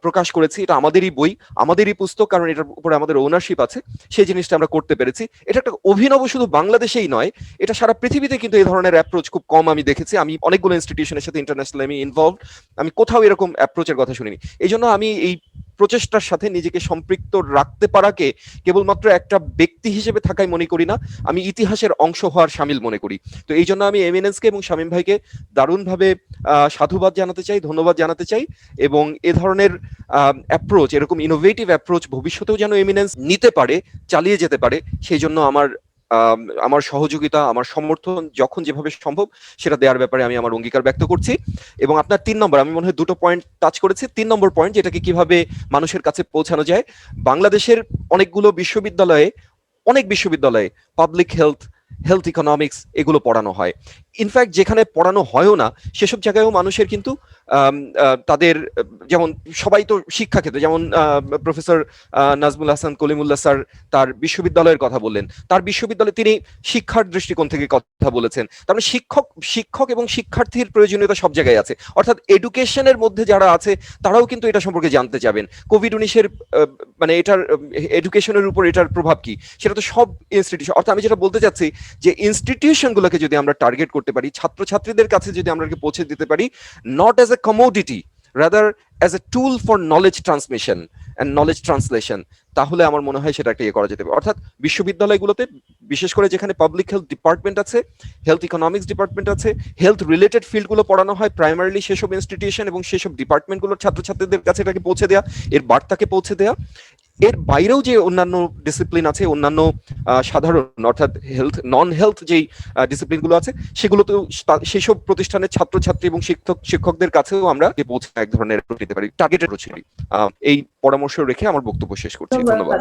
প্রকাশ করেছি, এটা আমাদেরই বই, আমাদেরই পুস্তক, কারণ এটার উপরে আমাদের ওনারশিপ আছে, সেই জিনিসটা আমরা করতে পেরেছি। এটা একটা অভিনব, শুধু বাংলাদেশেই নয়, এটা সারা পৃথিবীতে কিন্তু এই ধরনের অ্যাপ্রোচ খুব কম আমি দেখেছি। আমি অনেকগুলো ইনস্টিটিউশনের সাথে ইন্টারন্যাশনাল আমি ইনভলভ, আমি কোথাও এরকম অ্যাপ্রোচের কথা শুনিনি। এই জন্য আমি এই প্রচেষ্টার সাথে নিজেকে সম্পৃক্ত রাখতে পারাকে কেবলমাত্র একটা ব্যক্তি হিসেবে থাকাই মনে করি না, আমি ইতিহাসের অংশ হওয়ার শামিল মনে করি। তো এই জন্য আমি এমিনেন্সকে এবং শামীম ভাইকে দারুণভাবে সাধুবাদ জানাতে চাই, ধন্যবাদ জানাতে চাই, এবং এ ধরনের অ্যাপ্রোচ, এরকম ইনোভেটিভ অ্যাপ্রোচ ভবিষ্যতেও যেন এমিনেন্স নিতে পারে, চালিয়ে যেতে পারে, সেই জন্য আমার সহযোগিতা, আমার সমর্থন যখন যেভাবে সম্ভব সেটা দেওয়ার ব্যাপারে আমি আমার অঙ্গীকার ব্যক্ত করছি। এবং আপনার 3 নম্বর, আমি মনে হয় 2টো পয়েন্ট টাচ করেছি। 3 নম্বর পয়েন্ট, যেটাকে কিভাবে মানুষের কাছে পৌঁছানো যায়। বাংলাদেশের অনেক বিশ্ববিদ্যালয়ে পাবলিক হেলথ ইকোনমিক্স এগুলো পড়ানো হয়। ইনফ্যাক্ট যেখানে পড়ানো হয়ও না, সেসব জায়গায়ও মানুষের কিন্তু তাদের, যেমন সবাই তো শিক্ষাক্ষেত্রে, যেমন প্রফেসর নাজমুল হাসান কলিমুল্লাহ স্যার তার বিশ্ববিদ্যালয়ের কথা বললেন, তার বিশ্ববিদ্যালয়ে তিনি শিক্ষার দৃষ্টিকোণ থেকে কথা বলেছেন। তার মানে শিক্ষক এবং শিক্ষার্থীর প্রয়োজনীয়তা সব জায়গায় আছে, অর্থাৎ এডুকেশনের মধ্যে যারা আছে তারাও কিন্তু এটা সম্পর্কে জানতে চাবেন। কোভিড-19-এর মানে এটার এডুকেশনের উপর এটার প্রভাব কি, সেটা তো সব ইনস্টিটিউশন, অর্থাৎ আমি যেটা বলতে চাচ্ছি যে ইনস্টিটিউশনগুলোকে যদি আমরা টার্গেট করতে পারি, ছাত্রছাত্রীদের কাছে যদি আমরা পৌঁছে দিতে পারি, not as a commodity, rather as a tool for knowledge transmission and knowledge translation, তাহলে আমার মনে হয় সেটা একটা ইয়ে করা যেতে পারে। অর্থাৎ বিশ্ববিদ্যালয়গুলোতে, বিশেষ করে যেখানে পাবলিক হেলথ ডিপার্টমেন্ট আছে, হেলথ ইকোনমিক্স ডিপার্টমেন্ট আছে, হেলথ রিলেটেড ফিল্ডগুলো পড়ানো হয়, প্রাইমারিলি সেসব ইনস্টিটিউশন এবং সেসব ডিপার্টমেন্টগুলোর ছাত্রছাত্রীদের কাছে এটাকে পৌঁছে দেওয়া, এর বার্তাকে পৌঁছে দেওয়া। এর বাইরেও যে অন্যান্য ডিসিপ্লিন আছে, অন্যান্য সাধারণ, অর্থাৎ নন হেলথ যেই ডিসিপ্লিনগুলো আছে, সেগুলোতেও সেসব প্রতিষ্ঠানের ছাত্রছাত্রী এবং শিক্ষকদের কাছেও আমরা পৌঁছে এক ধরনের দিতে পারি, টার্গেটেড প্রচুরি। এই পরামর্শ রেখে আমার বক্তব্য শেষ করছি। ধন্যবাদ।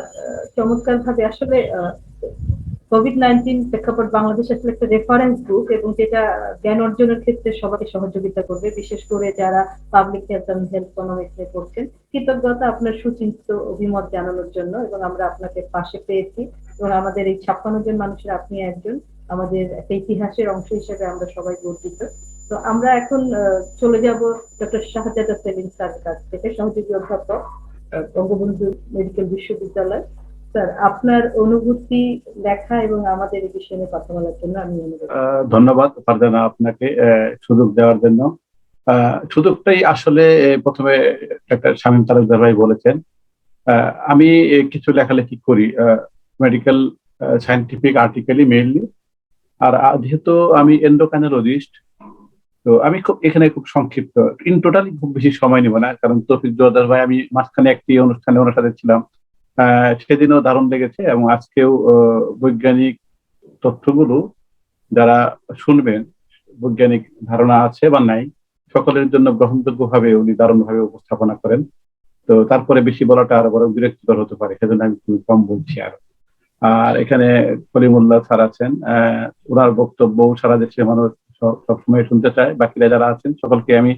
চমৎকার ভাবে আসলে কোভিড-19 প্রেক্ষাপট বাংলাদেশ আসলে একটা রেফারেন্স বুক, এবং যেটা জ্ঞান অর্জনের ক্ষেত্রে সবাইকে সহযোগিতা করবে, বিশেষ করে যারা পাবলিক হেলথ এন্ড হেলথ ইকোনমিক্সে পড়ছেন। কৃতজ্ঞতা আপনার সুচিন্তিত অভিমত জানানোর জন্য, এবং আমরা আপনাকে পাশে পেয়েছি, এবং আমাদের এই 56 জন মানুষের আপনি একজন, আমাদের একটা ইতিহাসের অংশ হিসেবে আমরা সবাই গর্বিত। তো আমরা এখন চলে যাব ডক্টর শাহজাদা সেলিম স্যার কাছ থেকে, সহযোগী অধ্যাপক, বঙ্গবন্ধু মেডিকেল বিশ্ববিদ্যালয়। স্যার, আপনার অনুভূতি, লেখা এবং আমাদের এই বিষয়ে কথা বলার জন্য আমি অনুরোধ। ধন্যবাদ ফারজানা আপনাকে সুযোগ দেওয়ার জন্য। সুযোগটাই আসলে প্রথমে ডাক্তার শামীম তালুকদার ভাই বলেছেন, আমি কিছু লেখালেখি করি মেডিকেল সায়েন্টিফিক আর্টিকেলই মেইনলি, আর যেহেতু আমি এন্ডোক্রাইনোলজিস্ট, তো আমি এখানে খুব সংক্ষিপ্ত, ইন টোটালি খুব বেশি সময় নিব না, কারণ তৌফিক জোয়াদার ভাই, আমি মাঝখানে একটি অনুষ্ঠানে ওনার সাথে ছিলাম, সেদিনও দারুণ লেগেছে, এবং আজকেও বৈজ্ঞানিক তথ্যগুলো যারা শুনবেন, বৈজ্ঞানিক ধারণা আছে বা নাই, সকলের জন্য গ্রহণযোগ্য ভাবে উনি দারুণ ভাবে উপস্থাপনা করেন। তো তারপরে বেশি বলাটা আরো বড় বিরক্তিকর হতে পারে, সেজন্য আমি খুব কম বলছি। আর এখানে কলিমুল্লাহ স্যার আছেন, ওনার বক্তব্য সারা দেশের মানুষ সবসময় শুনতে চায়। বাকিরা যারা আছেন সকলকে আমি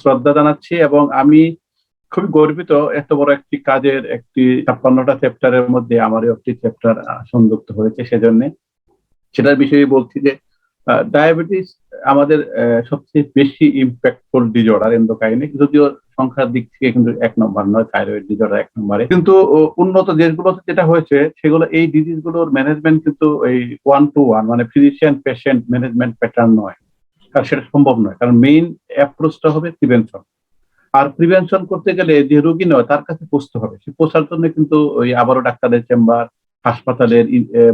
শ্রদ্ধা জানাচ্ছি, এবং আমি খুবই গর্বিত এত বড় একটি কাজের, একটি 56টা চ্যাপ্টারের মধ্যে আমারও একটি চ্যাপ্টার সংযুক্ত হয়েছে। সেজন্য সেটার বিষয়ে বলছি যে ডায়াবেটিস আমাদের সবচেয়ে বেশি ইম্প্যাক্টফুল ডিজঅর্ডার এন্ডোক্রাইনে, যদিও সংখ্যার দিক থেকে কিন্তু 1 নম্বর নয়, থাইরয়েড ডিজঅর্ডার 1 নম্বরে। কিন্তু উন্নত দেশগুলোতে যেটা হয়েছে, সেগুলো এই ডিজিজ গুলোর ম্যানেজমেন্ট কিন্তু এই 1-to-1, মানে ফিজিশিয়ান পেশেন্ট ম্যানেজমেন্ট প্যাটার্ন নয়, কারণ সেটা সম্ভব নয়, কারণ মেইন অ্যাপ্রোচটা হবে প্রিভেনশন। আর প্রিভেনশন করতে গেলে যে রোগী নয় তার কাছে পৌঁছতে হবে, সে পৌঁছার জন্য কিন্তু ওই আবারও ডাক্তারের চেম্বার, হাসপাতালের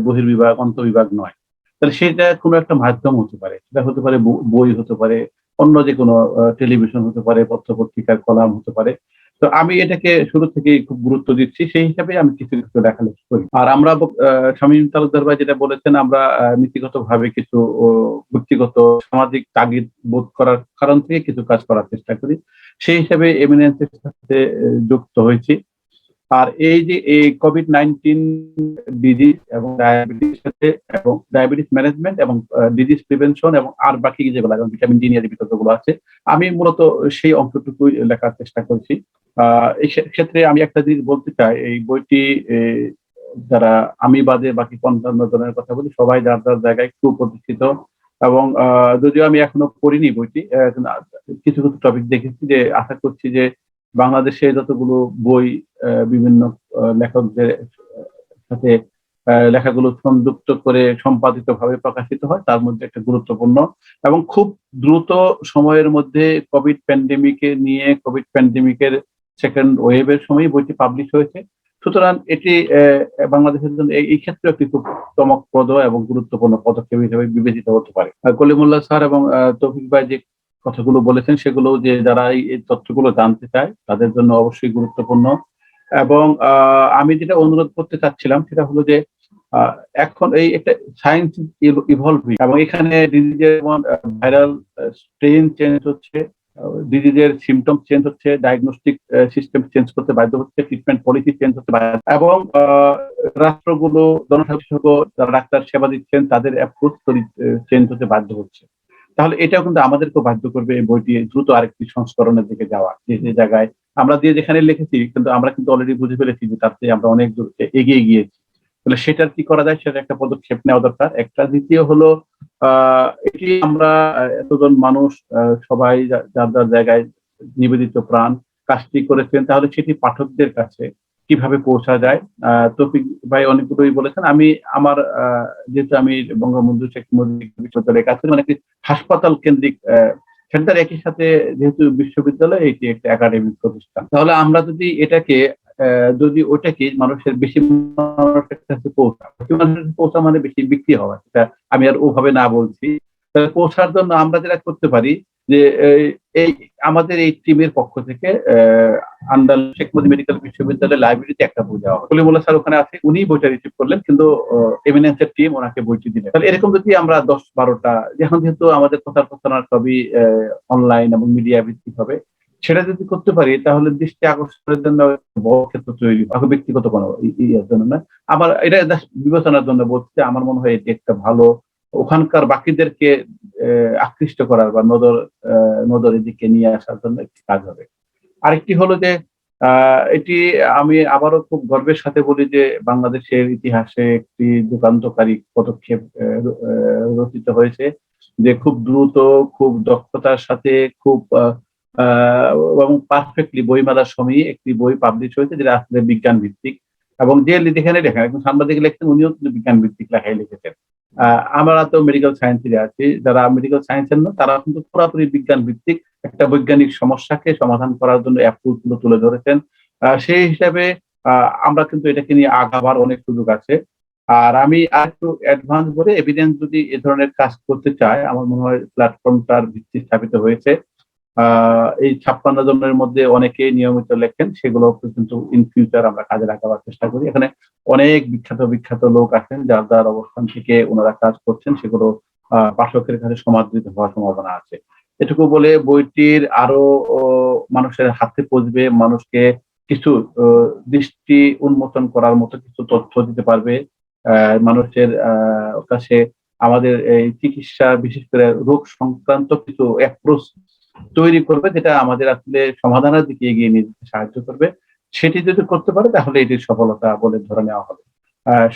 বহির্বিভাগ, অন্তর্বিভাগ নয়। তাহলে সেটা কোনো একটা মাধ্যম হতে পারে, সেটা হতে পারে বই হতে পারে, অন্য যে কোনো টেলিভিশন হতে পারে, পত্র-পত্রিকার কলাম হতে পারে। তো আমি এটাকে শুরু থেকেই খুব গুরুত্ব দিচ্ছি, সেই হিসাবে আমি কিছু কিছু লেখালেখি করি। আর আমরা শামীম তালুকদার ভাই যেটা বলেছেন, আমরা নীতিগতভাবে কিছু ব্যক্তিগত সামাজিক তাগিদ বোধ করার কারণ থেকে কিছু কাজ করার চেষ্টা করি, সেই হিসাবে এমিনেন্সের সাথে যুক্ত হয়েছি। আর এই যে এই কোভিড-19 ডিজিজ এবং ডায়াবেটিস সাথে এবং ডায়াবেটিস ম্যানেজমেন্ট এবং ডিজিজ প্রিভেনশন এবং আর বাকি যেগুলো যেমন ভিটামিন ডি নিয়ে যে বিতর্কগুলো আছে, আমি মূলত সেই অংশটুকুই লেখার চেষ্টা করছি। এই ক্ষেত্রে আমি একটা জিনিস বলতে চাই, এই বইটি যারা আমি বাদে বাকি ৫৫ জনের কথা বলি, সবাই যার যার জায়গায় সুপ্রতিষ্ঠিত এবং যদিও আমি এখনো পড়িনি বইটি, কিছু কিছু টপিক দেখেছি, যে আশা করছি যে বাংলাদেশে যতগুলো বই বিভিন্ন লেখকদের সাথে লেখাগুলো সংযুক্ত করে সম্পাদিত ভাবে প্রকাশিত হয়, তার মধ্যে একটা গুরুত্বপূর্ণ এবং খুব দ্রুত সময়ের মধ্যে কোভিড প্যান্ডেমিকের সেকেন্ড ওয়েভের সময় বইটি পাবলিশ হয়েছে। সুতরাং এটি বাংলাদেশের জন্য এই ক্ষেত্রে একটি খুব চমকপ্রদ এবং গুরুত্বপূর্ণ পদক্ষেপ হিসেবে বিবেচিত হতে পারে। কলিমুল্লাহ স্যার এবং তৌফিক ভাই যে কথাগুলো বলেছেন, সেগুলো যে যারা এই তথ্যগুলো জানতে চায় তাদের জন্য অবশ্যই গুরুত্বপূর্ণ। এবং আমি যেটা অনুরোধ করতে চাচ্ছিলাম সেটা হলো যে এখন এই একটা সায়েন্স ইভলভিং এবং এখানে ডিজিজের যেমন ভাইরাল স্ট্রেন চেঞ্জ হচ্ছে, ডিজিজের সিমটম চেঞ্জ হচ্ছে, ডায়াগনস্টিক সিস্টেম চেঞ্জ করতে বাধ্য হচ্ছে, ট্রিটমেন্ট পলিসি চেঞ্জ হতে বাধ্য, এবং রাষ্ট্রগুলো, জনস্বাস্থ্য যারা ডাক্তার সেবা দিচ্ছেন তাদের অ্যাপ্রোচ চেঞ্জ হতে বাধ্য হচ্ছে। তাহলে এটাও কিন্তু আমাদেরকে বাধ্য করবে এই বইটি দ্রুত আরেকটি সংস্করণের দিকে যাওয়া, যে জায়গায় আমরা যেখানে লিখেছি কিন্তু আমরা কিন্তু অলরেডি বুঝে ফেলেছি যে তার চেয়ে আমরা অনেক দূর এগিয়ে গিয়েছি। তাহলে সেটার কি করা যায়, সেটা একটা পদক্ষেপ নেওয়া দরকার। একটা দ্বিতীয় হলো এটি আমরা এতজন মানুষ সবাই যার যার জায়গায় নিবেদিত প্রাণ কাজটি করেছেন, তাহলে সেটি পাঠকদের কাছে কিভাবে পৌঁছা যায়। তৌফিক ভাই অনেকগুলোই বলেছেন। আমি আমার যেহেতু আমি বঙ্গবন্ধু শেখ মুজিব বিশ্ববিদ্যালয়ে কাজ করি, মানে একটি হাসপাতাল কেন্দ্রিক সেন্টার, একই সাথে যেহেতু বিশ্ববিদ্যালয় এটি একটা একাডেমিক প্রতিষ্ঠান, তাহলে আমরা যদি এটাকে যদি ওটাকে মানুষের বেশি মানুষের কাছে পৌঁছা মানে বেশি বিক্রি হওয়া, সেটা আমি আর ওভাবে না বলছি। পৌঁছার জন্য আমরা যেটা করতে পারি যে এই আমাদের এই টিমের পক্ষ থেকে আন্ডার শেখ মুজিব মেডিকেল বিশ্ববিদ্যালয়ের লাইব্রেরিতে একটা বই দেওয়া হয়। কলিমুল্লাহ স্যার ওখানে আছে, উনি বইটা রিসিভ করলেন, কিন্তু এমিনেন্সের টিম ওনাকে বইটি দিলেন। তাহলে এরকম যদি আমরা ১০-১২টা, এখন যেহেতু আমাদের কথার প্রচারণা সবই অনলাইন এবং মিডিয়া ভিত্তিক হবে, সেটা যদি করতে পারি তাহলে দৃষ্টি আকর্ষণের জন্য বড় ক্ষেত্র তৈরি হবে, ব্যক্তিগত কোনো ইয়ের জন্য না। আমার এটা বিবেচনার জন্য বলছি, আমার মনে হয় এটি একটা ভালো ওখানকার বাকিদেরকে আকৃষ্ট করার বা নজরের দিকে নিয়ে আসার জন্য একটি কাজ হবে। আরেকটি হলো যে এটি আমি আবারও খুব গর্বের সাথে বলি যে বাংলাদেশের ইতিহাসে একটি যুগান্তকারী পদক্ষেপ রচিত হয়েছে, যে খুব দ্রুত, খুব দক্ষতার সাথে, খুব এবং পারফেক্টলি বইমেলার সময় একটি বই পাবলিশ হয়েছে যেটা আসলে বিজ্ঞান ভিত্তিক, এবং যে যেখানে লেখেন একজন সাংবাদিক লেখছেন উনিও কিন্তু বিজ্ঞান ভিত্তিক লেখাই লিখেছেন। আমরা তো মেডিকেল সায়েন্সে আছি, যারা মেডিকেল সায়েন্সের না তারা কিন্তু পুরোপুরি বিজ্ঞান ভিত্তিক একটা বৈজ্ঞানিক সমস্যাকে সমাধান করার জন্য অ্যাপ্রোচ গুলো তুলে ধরেছেন। সেই হিসাবে আমরা কিন্তু এটাকে নিয়ে আগাবার অনেক সুযোগ আছে। আর আমি আর একটু অ্যাডভান্স করে এভিডেন্স যদি এ ধরনের কাজ করতে চায়, আমার মনে হয় প্ল্যাটফর্মটার ভিত্তি স্থাপিত হয়েছে। এই ৫৬ জনের মধ্যে অনেকে নিয়মিত লেখেন, সেগুলো কিন্তু ইন ফিউচার আমরা কাজে লাগাবার চেষ্টা করি। এখানে অনেক বিখ্যাত লোক আছেন যার যার অবস্থান থেকে ওনারা কাজ করছেন, সেগুলো পাঠকের কাছে সমাদৃত হওয়ার সম্ভাবনা আছে। এটুকু বলে বইটির আরো মানুষের হাতে পৌঁছবে, মানুষকে কিছু দৃষ্টি উন্মোচন করার মতো কিছু তথ্য দিতে পারবে, মানুষের কাছে আমাদের এই চিকিৎসা, বিশেষ করে রোগ সংক্রান্ত কিছু অ্যাপ্রোচ তৈরি করবে, যেটা আমাদের আসলে সমাধানের দিকে এগিয়ে নিয়ে যেতে সাহায্য করবে। সেটি যদি করতে পারে তাহলে এটির সফলতা বলে ধরে নেওয়া হবে।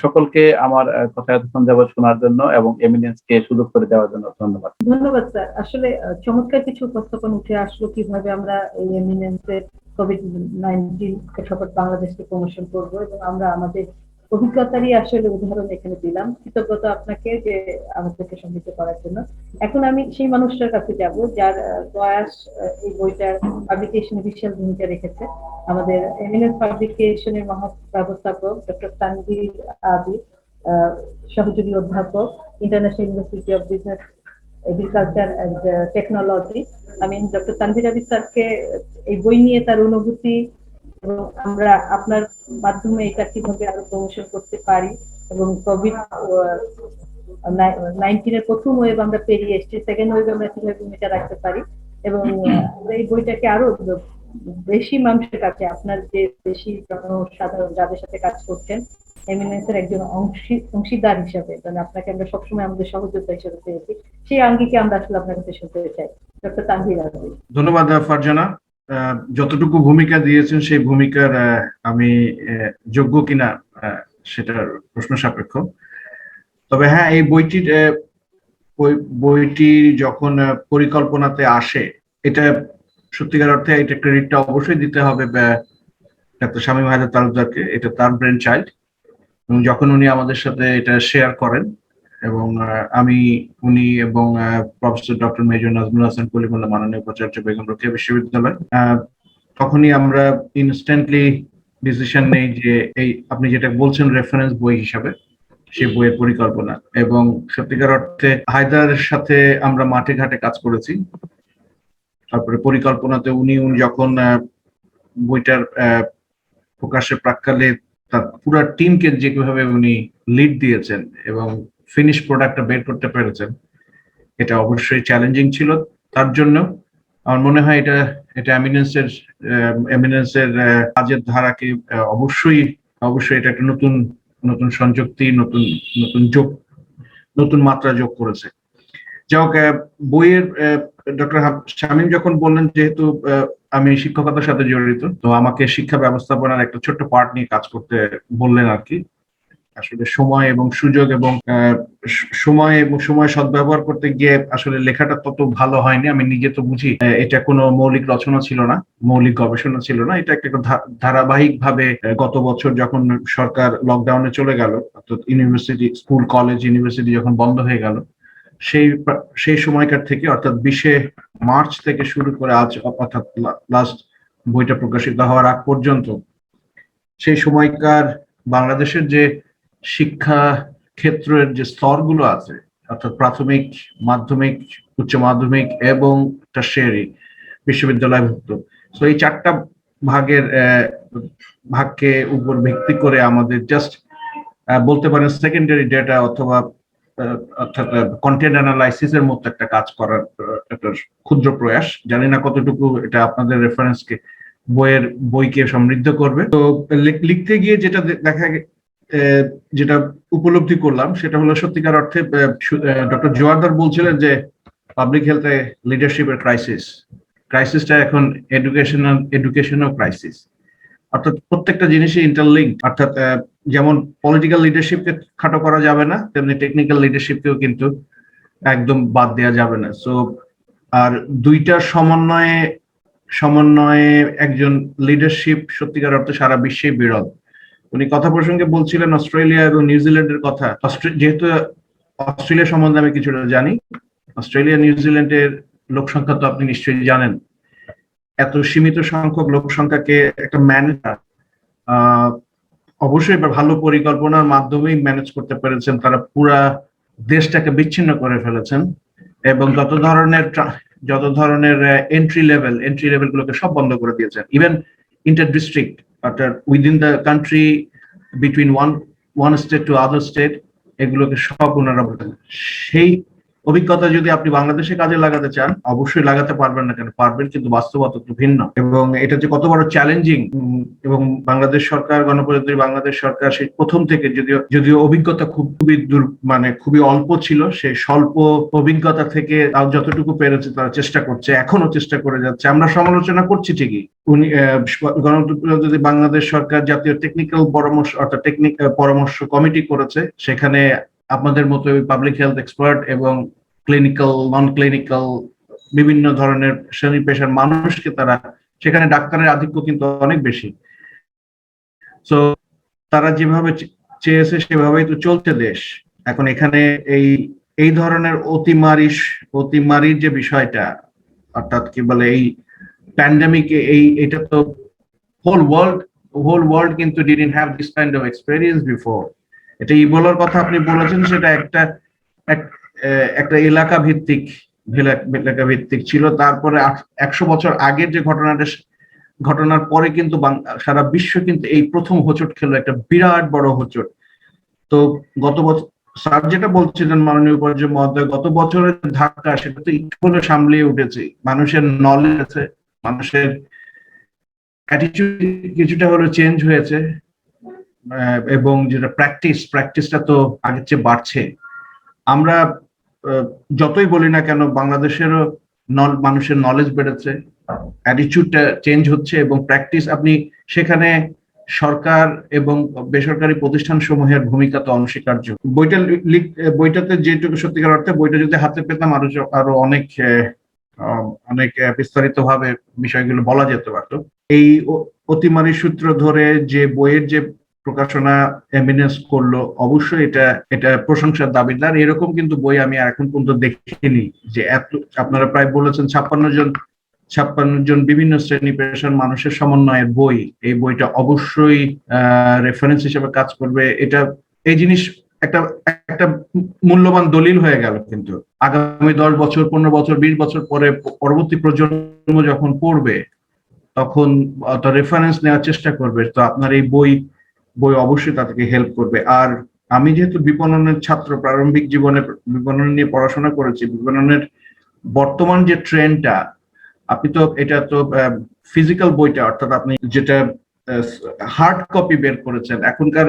সকলকে আমার কথা এতক্ষণ যাবত শোনার জন্য এবং এমিনেন্সকে সুযোগ করে দেওয়ার জন্য ধন্যবাদ। ধন্যবাদ স্যার। আসলে চমৎকার কিছু উপস্থাপন উঠে আসলো কিভাবে আমরা এই এমিনেন্সের কোভিড-19 প্রেক্ষাপট বাংলাদেশকে প্রমোশন করবো এবং আমরা আমাদের অভিজ্ঞতারই আসলে উদাহরণ এখানে দিলাম। কৃতজ্ঞতা আপনাকে যে আমাদেরকে সমৃদ্ধ করার জন্য। এখন আমি সেই মানুষটার কাছে যাব যার প্রয়াস এই বইটার পাবলিকেশনে বিশাল ভূমিকা রেখেছে। আমাদের এমিনেন্স পাবলিকেশনের মহাব্যবস্থাপক ডক্টর তানভীর আবিদ, সহযোগী অধ্যাপক, international university of business agriculture and technology. আমি ডক্টর তানভীর আবিদ স্যারকে এই বই নিয়ে তার অনুভূতি এবং আমরা আপনার মাধ্যমে এটা কিভাবে আরো প্রমোশন করতে পারি এবং কোভিড-19 এর প্রথম ওয়েভ আমরা পেরিয়ে এসেছি, সেকেন্ড ওয়েভ আমরা কিভাবে ভূমিকা রাখতে পারি এবং এই বইটাকে আরো বেশি মানুষের কাছে, আপনার যে বেশি জনসাধারণ যাদের সাথে কাজ করছেন এমিনেন্সের একজন অংশীদার হিসাবে, মানে আপনাকে আমরা সবসময় আমাদের সহযোগিতা হিসেবে পেয়েছি, সেই আঙ্গিকে আমরা আসলে আপনার কাছে শুনতে চাই। ডক্টর তানভীর আবিদ। ধন্যবাদ ফারজানা। যতটুকু ভূমিকা দিয়েছেন সেই ভূমিকার আমি যোগ্য কিনা সেটার প্রশ্ন সাপেক্ষ। তবে হ্যাঁ, এই বইটি যখন পরিকল্পনাতে আসে, এটা সত্যিকার অর্থে এটা ক্রেডিটটা অবশ্যই দিতে হবে ডাক্তার শামীম হায়দার তালুকদারকে। এটা তার ব্রেন চাইল্ড, এবং যখন উনি আমাদের সাথে এটা শেয়ার করেন এবং উনি এবং professor doctor major Nazmul Hasan Kalimullah, মাননীয় উপাচার্য, বেগম রোকেয়া বিশ্ববিদ্যালয়, তখনই আমরা ইনস্ট্যান্টলি ডিসিশন নেই যে এই আপনি যেটা বলছেন রেফারেন্স বই হিসাবে সেই বইয়ের পরিকল্পনা। এবং সত্যিকার অর্থে হায়দারের সাথে আমরা মাঠে ঘাটে কাজ করেছি। তারপরে পরিকল্পনাতে উনি যখন বইটার প্রকাশের প্রাক্কালে তার পুরো টিমকে যেভাবে উনি লিড দিয়েছেন এবং ফিনিশ প্রোডাক্টটা বের করতে পেরেছেন, এটা অবশ্যই চ্যালেঞ্জিং ছিল তার জন্য। আমার মনে হয় এটা এমিনেন্সের কাজের ধারাকে অবশ্যই এটা একটা নতুন সংযুক্তি, নতুন মাত্রা যোগ করেছে। যাই হোক, বইয়ের ডক্টর শামীম যখন বললেন যেহেতু আমি শিক্ষকতার সাথে জড়িত, তো আমাকে শিক্ষা ব্যবস্থাপনার একটা ছোট্ট পার্ট নিয়ে কাজ করতে বললেন আর কি। আসলে সময় এবং সুযোগ এবং সময় সদ্ব্যবহার করতে গিয়ে আসলে লেখাটা তত ভালো হয়নি। আমি নিজে তো বুঝি এটা কোনো মৌলিক রচনা ছিল না, মৌলিক গবেষণা ছিল না। এটা একটা ধারাবাহিক ভাবে গত বছর যখন সরকার লকডাউনে চলে গেল, অর্থাৎ ইউনিভার্সিটি, স্কুল, কলেজ, ইউনিভার্সিটি যখন বন্ধ হয়ে গেল, সেই সময়কার থেকে অর্থাৎ 20শে মার্চ থেকে শুরু করে আজ, অর্থাৎ লাস্ট বইটা প্রকাশিত হওয়ার আগ পর্যন্ত, সেই সময়কার বাংলাদেশের যে শিক্ষা ক্ষেত্রের যে স্তরগুলো আছে, অর্থাৎ প্রাথমিক, মাধ্যমিক, উচ্চ মাধ্যমিক এবং টারশিয়ারি, বিশ্ববিদ্যালয়ভুক্ত, তো এই চারটা ভাগকে উপর ভিত্তি করে আমাদের জাস্ট বলতে পারেন সেকেন্ডারি ডেটা অর্থাৎ কন্টেন্ট অ্যানালাইসিসের মতো একটা কাজ করার একটা ক্ষুদ্র প্রয়াস। জানি না কতটুকু এটা আপনাদের রেফারেন্সকে, বইকে সমৃদ্ধ করবে। তো লিখতে গিয়ে যেটা উপলব্ধি করলাম সেটা হলো সত্যিকার অর্থে ডক্টর জোয়ারদার বলছিলেন যে পাবলিক হেলথে লিডারশিপের ক্রাইসিসটা এখন এডুকেশনাল ক্রাইসিস। অর্থাৎ প্রত্যেকটা জিনিসই ইন্টারলিঙ্ক। অর্থাৎ যেমন পলিটিক্যাল লিডারশিপকে খাটো করা যাবে না, তেমনি টেকনিক্যাল লিডারশিপকেও কিন্তু একদম বাদ দেওয়া যাবে না। সো আর দুইটার সমন্বয়ে একজন লিডারশিপ সত্যিকার অর্থে সারা বিশ্বে বিরল। উনি কথা প্রসঙ্গে বলছিলেন অস্ট্রেলিয়া এবং নিউজিল্যান্ডের কথা। যেহেতু অস্ট্রেলিয়া সম্বন্ধে আমি কিছুটা জানি, অস্ট্রেলিয়া, নিউজিল্যান্ডের লোক সংখ্যা তো আপনি নিশ্চয়ই জানেন। এত সীমিত সংখ্যক লোক সংখ্যাকে একটা ম্যানেজার অবশ্যই ভালো পরিকল্পনার মাধ্যমেই ম্যানেজ করতে পেরেছেন। তারা পুরা দেশটাকে বিচ্ছিন্ন করে ফেলেছেন এবং যত ধরনের এন্ট্রি লেভেল গুলোকে সব বন্ধ করে দিয়েছেন। ইভেন ইন্টার ডিস্ট্রিক্ট, অর্থাৎ within the country, between one state to other state, এগুলোকে সব ওনারা বলেন। সেই অভিজ্ঞতা যদি আপনি বাংলাদেশে কাজে লাগাতে চান, অবশ্যই লাগাতে পারবেন না কেন, পারবেন, কিন্তু বাস্তবতা একটু ভিন্ন। এবং এটা যে কত বড় চ্যালেঞ্জিং, এবং বাংলাদেশ সরকার, গণপ্রজাতন্ত্রী বাংলাদেশ সরকার সেই প্রথম থেকে যদিও অভিজ্ঞতা খুবই অল্প ছিল, সেই স্বল্প অভিজ্ঞতা থেকে যতটুকু পেরেছে তারা চেষ্টা করছে, এখনো চেষ্টা করে যাচ্ছে। আমরা সমালোচনা করছি ঠিকই। গণপ্রজাতন্ত্রী বাংলাদেশ সরকার জাতীয় টেকনিক্যাল পরামর্শ, অর্থাৎ পরামর্শ কমিটি করেছে। সেখানে আপনাদের মতো পাবলিক হেলথ এক্সপার্ট এবং ক্লিনিক্যাল, নন ক্লিনিক্যাল বিভিন্ন ধরনের শ্রেণী পেশার মানুষকে তারা, সেখানে ডাক্তারের আধিক্য কিন্তু অনেক বেশি। তো তারা যেভাবে চেয়েছে সেভাবেই তো চলছে দেশ। এখন এখানে এই এই ধরনের অতিমারির যে বিষয়টা, অর্থাৎ কি বলে এই প্যান্ডেমিক, এটা তো হোল ওয়ার্ল্ড কিন্তু didn't have this kind of experience before. এটা ইবোলার কথা আপনি বলেছেন, সেটা একটা এলাকা ভিত্তিক ছিল। তারপরে 100 বছর আগের যে ঘটনার পরে কিন্তু সারা বিশ্ব কিন্তু এই প্রথম হোঁচট খেলো, একটা বিরাট বড় হোঁচট। তো গত বছর স্যার যেটা বলছিলেন, মাননীয় উপাচার্য মহোদয়, গত বছরের ধাক্কা সেটা তো একটু হলে সামলিয়ে উঠেছে। মানুষের নলেজ আছে, মানুষের অ্যাটিটিউড কিছুটা হলো চেঞ্জ হয়েছে, এবং যেটা প্র্যাকটিসটা তো আগের চেয়ে বাড়ছে। আমরা যতই বলি না কেন, বাংলাদেশেরও মানুষের নলেজ বেড়েছে, অ্যাটিটিউডটা চেঞ্জ হচ্ছে, এবং প্র্যাকটিস আপনি সেখানে সরকার এবং বেসরকারি প্রতিষ্ঠান সমূহের ভূমিকা তো অনস্বীকার্য। বইটাতে যেটুকু সত্যিকার অর্থে বইটা যদি হাতে পেতাম আরো অনেক বিস্তারিত ভাবে বিষয়গুলো বলা যেতে পারতো। এই অতিমারি সূত্র ধরে যে বইয়ের যে প্রকাশনা এমিনেন্স করলো, অবশ্যই এটা প্রশংসার দাবিদার। এরকম কিন্তু বই আমি এখন পর্যন্ত দেখিনি যে এত, আপনারা প্রায় বলেছেন 56 জন বিভিন্ন শ্রেণী পেশার মানুষের সমন্বয়ের বই। এই বইটা অবশ্যই রেফারেন্স হিসেবে কাজ করবে। এই জিনিস একটা মূল্যবান দলিল হয়ে গেল। কিন্তু আগামী 10 বছর, 15 বছর, 20 বছর পরে পরবর্তী প্রজন্ম যখন পড়বে, তখন রেফারেন্স নেওয়ার চেষ্টা করবে। তো আপনার এই বই অবশ্যই তাদেরকে হেল্প করবে। আর আমি যেহেতু বিপণনের ছাত্র, প্রারম্ভিক জীবনে বিপণন নিয়ে পড়াশোনা করেছি, বিপণনের বর্তমান যে ট্রেন্ডটা, আপনি তো এটা তো ফিজিক্যাল বইটা, অর্থাৎ আপনি যেটা হার্ড কপি বের করেছেন, এখনকার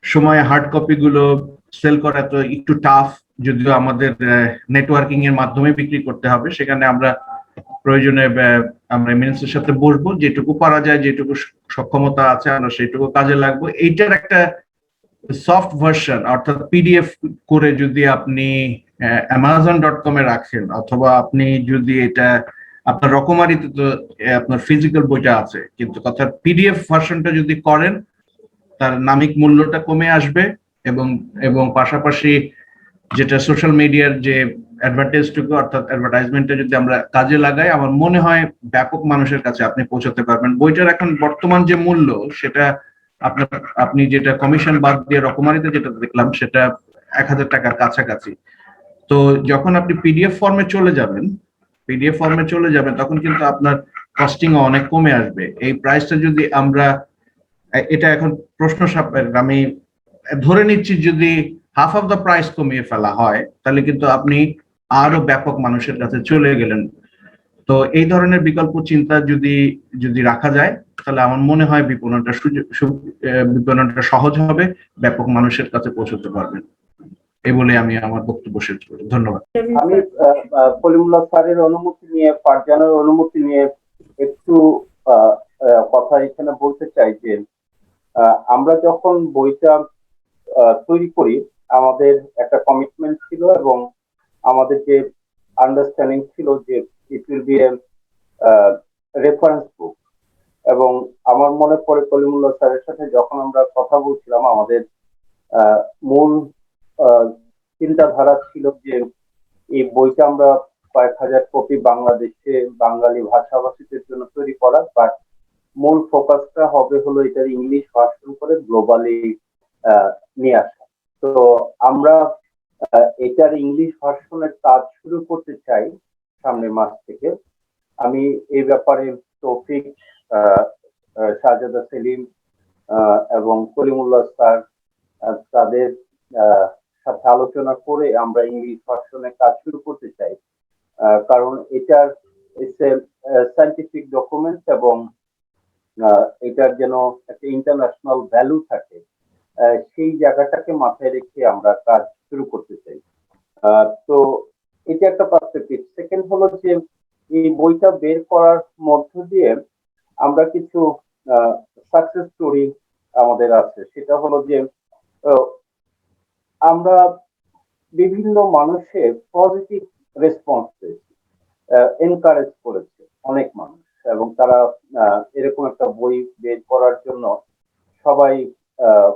সময়ে হার্ড কপি গুলো সেল করা তো একটু টাফ, যদিও আমাদের নেটওয়ার্কিং এর মাধ্যমে বিক্রি করতে হবে। সেখানে আমরা প্রয়োজনে আমরা এমিনেন্সের সাথে বসবো, যেটুকু পারা যায়, যেটুকু সক্ষমতা আছে আমরা সেইটুকু কাজে লাগবো। এইটার একটা সফট ভার্সন অর্থাৎ পিডিএফ করে যদি আপনি amazon.com এ রাখেন, অথবা আপনি যদি এটা আপনার রকমারিতে, তো আপনার ফিজিক্যাল বইটা আছে, কিন্তু কথা পিডিএফ ভার্সনটা যদি করেন, তার নামিক মূল্যটা কমে আসবে, এবং পাশাপাশি যেটা সোশ্যাল মিডিয়ার যে অ্যাডভার্টাইজটুকু, অর্থাৎ অ্যাডভার্টাইজমেন্টটা যদি আমরা কাজে লাগাই, আমার মনে হয় ব্যাপক মানুষের কাছে আপনি পৌঁছাতে পারবেন। বইটার এখন বর্তমান যে মূল্য, সেটা আপনি যেটা কমিশন বাদ দিয়ে রকমারিতে যেটা দেখলাম, সেটা 1000 টাকার কাছাকাছি। তো যখন আপনি পিডিএফ ফর্মে চলে যাবেন, তখন কিন্তু আপনার কস্টিং অনেক কমে আসবে। এই প্রাইসটা যদি আমরা, এটা এখন প্রশ্ন সাপেক্ষ, আমি ধরে নিচ্ছি যদি হাফ অফ দ্য প্রাইস কমিয়ে ফেলা হয়, তাহলে কিন্তু আপনি আরো ব্যাপক মানুষের কাছে চলে গেলেন। তো এই ধরনের বিকল্প চিন্তা যদি রাখা যায়, তাহলে আমার মনে হয় বিপণনটা সহজ হবে, ব্যাপক মানুষের কাছে পৌঁছতে পারবেন। এই বলে আমি আমার বক্তব্য শেষ করি। ধন্যবাদ। আমি কলিমুল্লাহ স্যারের অনুমতি নিয়ে, ফারজানের অনুমতি নিয়ে একটু কথা এখানে বলতে চাই যে আমরা যখন বইটা তৈরি করি, আমাদের একটা কমিটমেন্ট ছিল এবং আমাদের যে আন্ডারস্ট্যান্ডিং ছিল যে it will B A reference বুক। এবং আমার মনে পড়ে কলিমুল্লাহ স্যারের সাথে যখন আমরা কথা বলছিলাম, আমাদের মূল চিন্তাধারা ছিল যে এই বইটা আমরা কয়েক হাজার কপি বাংলাদেশে বাঙালি ভাষাভাষীদের জন্য তৈরি করা, বাট মূল ফোকাসটা হবে হলো এটার ইংলিশ ভার্সন করে গ্লোবালি নিয়ে আসা। তো আমরা এটার ইংলিশ ভার্সনের কাজ শুরু করতে চাই সামনের মাস থেকে। আমি এই ব্যাপারে তৌফিক, শাহজাদা সেলিম এবং কলিমুল্লাহ স্যার তাদের সাথে আলোচনা করে আমরা ইংলিশ ভার্সনে কাজ শুরু করতে চাই। কারণ এটার সায়েন্টিফিক ডকুমেন্ট এবং এটার যেন একটা ইন্টারন্যাশনাল ভ্যালু থাকে, সেই জায়গাটাকে মাথায় রেখে আমরা কাজ শুরু করতে চাই। তো এটা একটা পার্সপেক্টিভ। সেকেন্ড হলো যে এই বইটা বের করার মধ্য দিয়ে আমরা কিছু সাকসেস স্টোরি আমাদের আছে। সেটা হলো যে আমরা বিভিন্ন মানুষের পজিটিভ রেসপন্স পেয়েছি, এনকারেজ করেছে অনেক মানুষ, এবং তারা এরকম একটা বই বের করার জন্য সবাই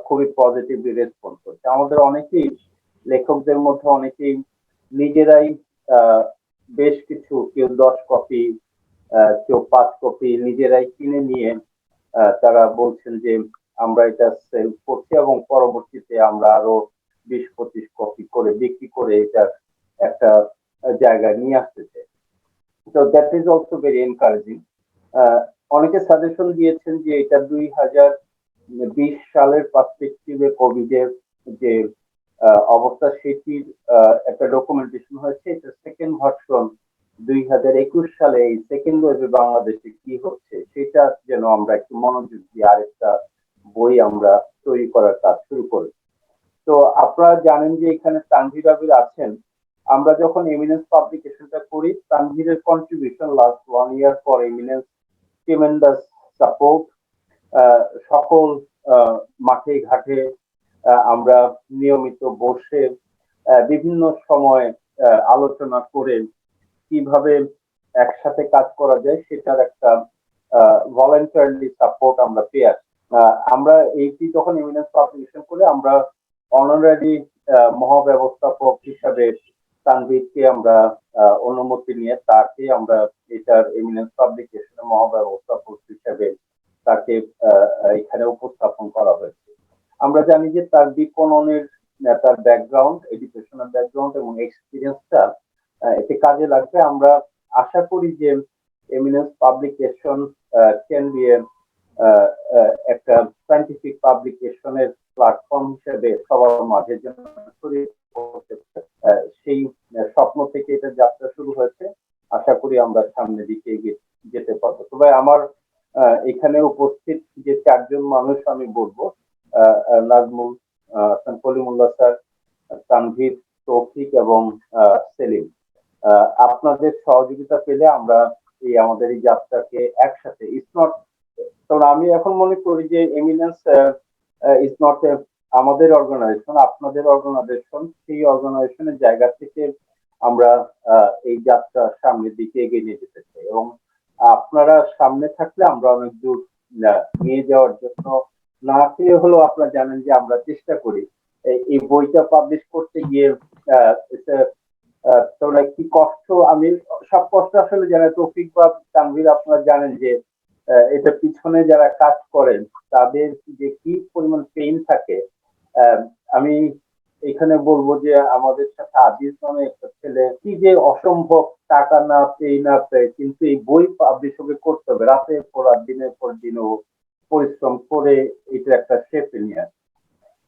খুবই পজিটিভলি রেসপন্স করছে। আমাদের অনেকেই লেখকদের মধ্যে অনেকেই নিজেরাই বেশ কিছু, কেউ 10 কপি, কেউ 5 কপি নিজেরাই কিনে নিয়ে তারা বলছেন যে আমরা এটা সেল করছি এবং পরবর্তীতে আমরা আরো 20-25 কপি করে বিক্রি করে এটার একটা জায়গায় নিয়ে আসতেছে। তো that is also very encouraging. অনেকে সাজেশন দিয়েছেন যে এটা 2020 সালের পার্সপেক্টিভে কোভিড এর যে অবস্থা সেটির একটা ডকুমেন্টেশন হয়েছে। এটা সেকেন্ড ভার্সন 2021 সালে এই সেকেন্ড ওয়েভে বাংলাদেশে কি হচ্ছে সেটা যেন আমরা একটু মনোযোগ দিয়ে আরেকটা বই আমরা তৈরি করার কাজ শুরু করি। তো আপনারা জানেন যে এখানে তানভীর আবির আছেন। আমরা যখন এমিনেন্স পাবলিকেশনটা করি, তানভীরের কন্ট্রিবিউশন লাস্ট 1 ইয়ার পর এমিনেন্স ট্রিমেন্ডাস সাপোর্ট, সকল মাঠে ঘাটে আমরা নিয়মিত বসে বিভিন্ন সময় আলোচনা করে কিভাবে একসাথে কাজ করা যায় সেটার একটা ভলান্টারিলি সাপোর্ট আমরা পেয়ে আসি। আমরা এইটি যখন এমিনেন্স পাবলিকেশন করে আমরা অনারারি মহাব্যবস্থাপক হিসাবে তানভীরকে আমরা অনুমতি নিয়ে তাকে আমরা এটার এমিনেন্স পাবলিকেশনের মহাব্যবস্থাপক হিসাবে তাকে এখানে উপস্থাপন করা হয়েছে। আমরা জানি যে তার বিপণনের তার ব্যাকগ্রাউন্ড, এডুকেশনাল ব্যাকগ্রাউন্ড এবং এক্সপিরিয়েন্সটা এতে কাজে লাগবে। আমরা আশা করি যে এমিনেন্স পাবলিকেশন ক্যান বি একটা সায়েন্টিফিক পাবলিকেশনের প্ল্যাটফর্ম হিসেবে সবার মাঝে জন্য সেই স্বপ্ন থেকে এটা যাত্রা শুরু হয়েছে। আশা করি আমরা সামনের দিকে এগিয়ে যেতে পারবো। তবে আমার এখানে উপস্থিত যে 4 জন মানুষ আমি বলবো, নাজমুল হাসান, কলিমুল্লাহ স্যার, তানভীর, তৌফিক এবং সেলিম, আপনাদের সহযোগিতা পেলে আমরা আমাদের এই যাত্রাকে একসাথে, ইটস নট, কারণ আমি এখন মনে করি যে এমিনেন্স ইজ নট আমাদের অর্গানাইজেশন, আপনাদের অর্গানাইজেশন। সেই অর্গানাইজেশনের জায়গা থেকে আমরা এই যাত্রা সামনের দিকে এগিয়ে নিয়ে যেতে চাই এবং আপনারা সামনে থাকলে আমরা অনেক দূর নিয়ে যাওয়ার জন্য না চেয়ে হলেও আপনারা জানেন যে আমরা চেষ্টা করি এই বইটা পাবলিশ করতে গিয়ে। তোমরা কি কষ্ট, আমি সব কষ্ট আসলে জানি, তৌফিক বা তানভীর আপনারা জানেন যে এটা পিছনে যারা কাজ করেন তাদের যে কি পরিমাণ পেইন থাকে। আমি এখানে বলবো যে আমাদের সাথে আজিজ নামে একটা ছেলে, কি যে অসম্ভব, টাকা না পেয়ে কিন্তু এই বই পাবলিশ ওকে করতে হবে, রাতের পর রাত দিনের পর দিন ও পরিশ্রম করে এটা একটা শেপে নিয়ে আসে।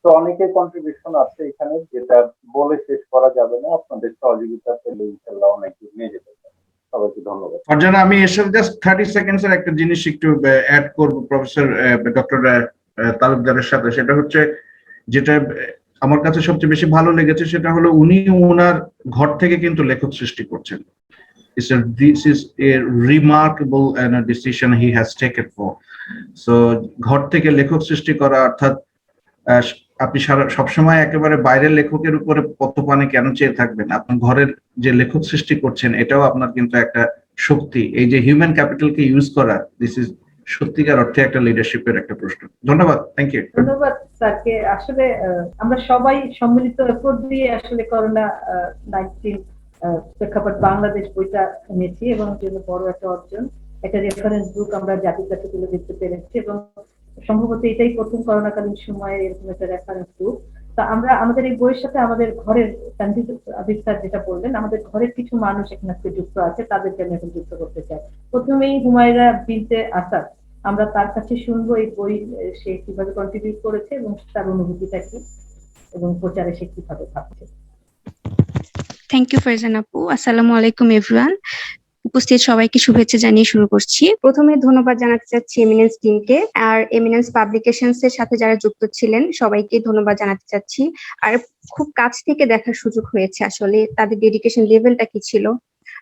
তো অনেকের কন্ট্রিবিউশন আছে এখানে, যেটা বলে শেষ করা যাবে না। আপনাদের সহযোগিতা পেলে ইনশাল্লাহ অনেক দূর নিয়ে যেতে পারে। সবাইকে ধন্যবাদ। ফারজানা, আমি এসব জাস্ট 30 সেকেন্ডস এর একটা জিনিস একটু অ্যাড করব প্রফেসর ডক্টর তালুকদারের সাথে। সেটা হচ্ছে, যেটা আমার কাছে সবচেয়ে বেশি ভালো লেগেছে সেটা হলো উনি ওনার ঘর থেকে কিন্তু লেখক সৃষ্টি করছেন। This is a remarkable decision he has taken for. So ঘর থেকে লেখক সৃষ্টি করা, অর্থাৎ আপনি সবসময় একেবারে বাইরের লেখকের উপরে পত্তপানে কেন চেয়ে থাকবেন? আপনার ঘরের যে লেখক সৃষ্টি করছেন এটাও আপনার কিন্তু একটা শক্তি। এই যে হিউম্যান ক্যাপিটালকে ইউজ করা, দিস ইজ সত্যিকার অর্থে একটা লিডারশিপের একটা প্রশ্ন। ধন্যবাদ, থ্যাংক ইউ। ধন্যবাদ স্যারকে। আসলে আমরা সবাই সম্মিলিত এফোর্ট দিয়ে আসলে করোনা 19 প্রেক্ষাপট বাংলাদেশ বইটা এনেছি এবং জন্য বড় একটা অর্জন, একটা রেফারেন্স বুক আমরা জাতির কাছে তুলে দিতে পেরেছি এবং সম্ভবত এটাই প্রথম করোনাকালীন সময়ে এরকম একটা রেফারেন্স বুক। তা আমরা আমাদের এই বইয়ের সাথে আমাদের ঘরের, তানভীর আবির স্যার যেটা বললেন, আমাদের ঘরের কিছু মানুষ এখানে যুক্ত আছে, তাদেরকে আমি এখন যুক্ত করতে চাই। প্রথমেই হুমায়রা বিনতে আসাদ, আমরা তার কাছে শুনবো এই বই সে কিভাবে কন্ট্রিবিউট করেছে এবং তার অনুভূতিটা কি এবং প্রচারে সে কিভাবে ভাবছে। থ্যাংক ইউ ফারজানা আপু। আসসালামু আলাইকুম এভরিওয়ান। উপস্থিত সবাইকে শুভেচ্ছা জানিয়ে শুরু করছি। প্রথমে ধন্যবাদ জানাতে চাচ্ছি এমিনেন্স টিমকে, আর এমিনেন্স পাবলিকেশনস এর সাথে যারা যুক্ত ছিলেন সবাইকে ধন্যবাদ জানাতে চাচ্ছি। আর খুব কাছ থেকে দেখার সুযোগ হয়েছে আসলে তাদের ডেডিকেশন লেভেলটা কি ছিল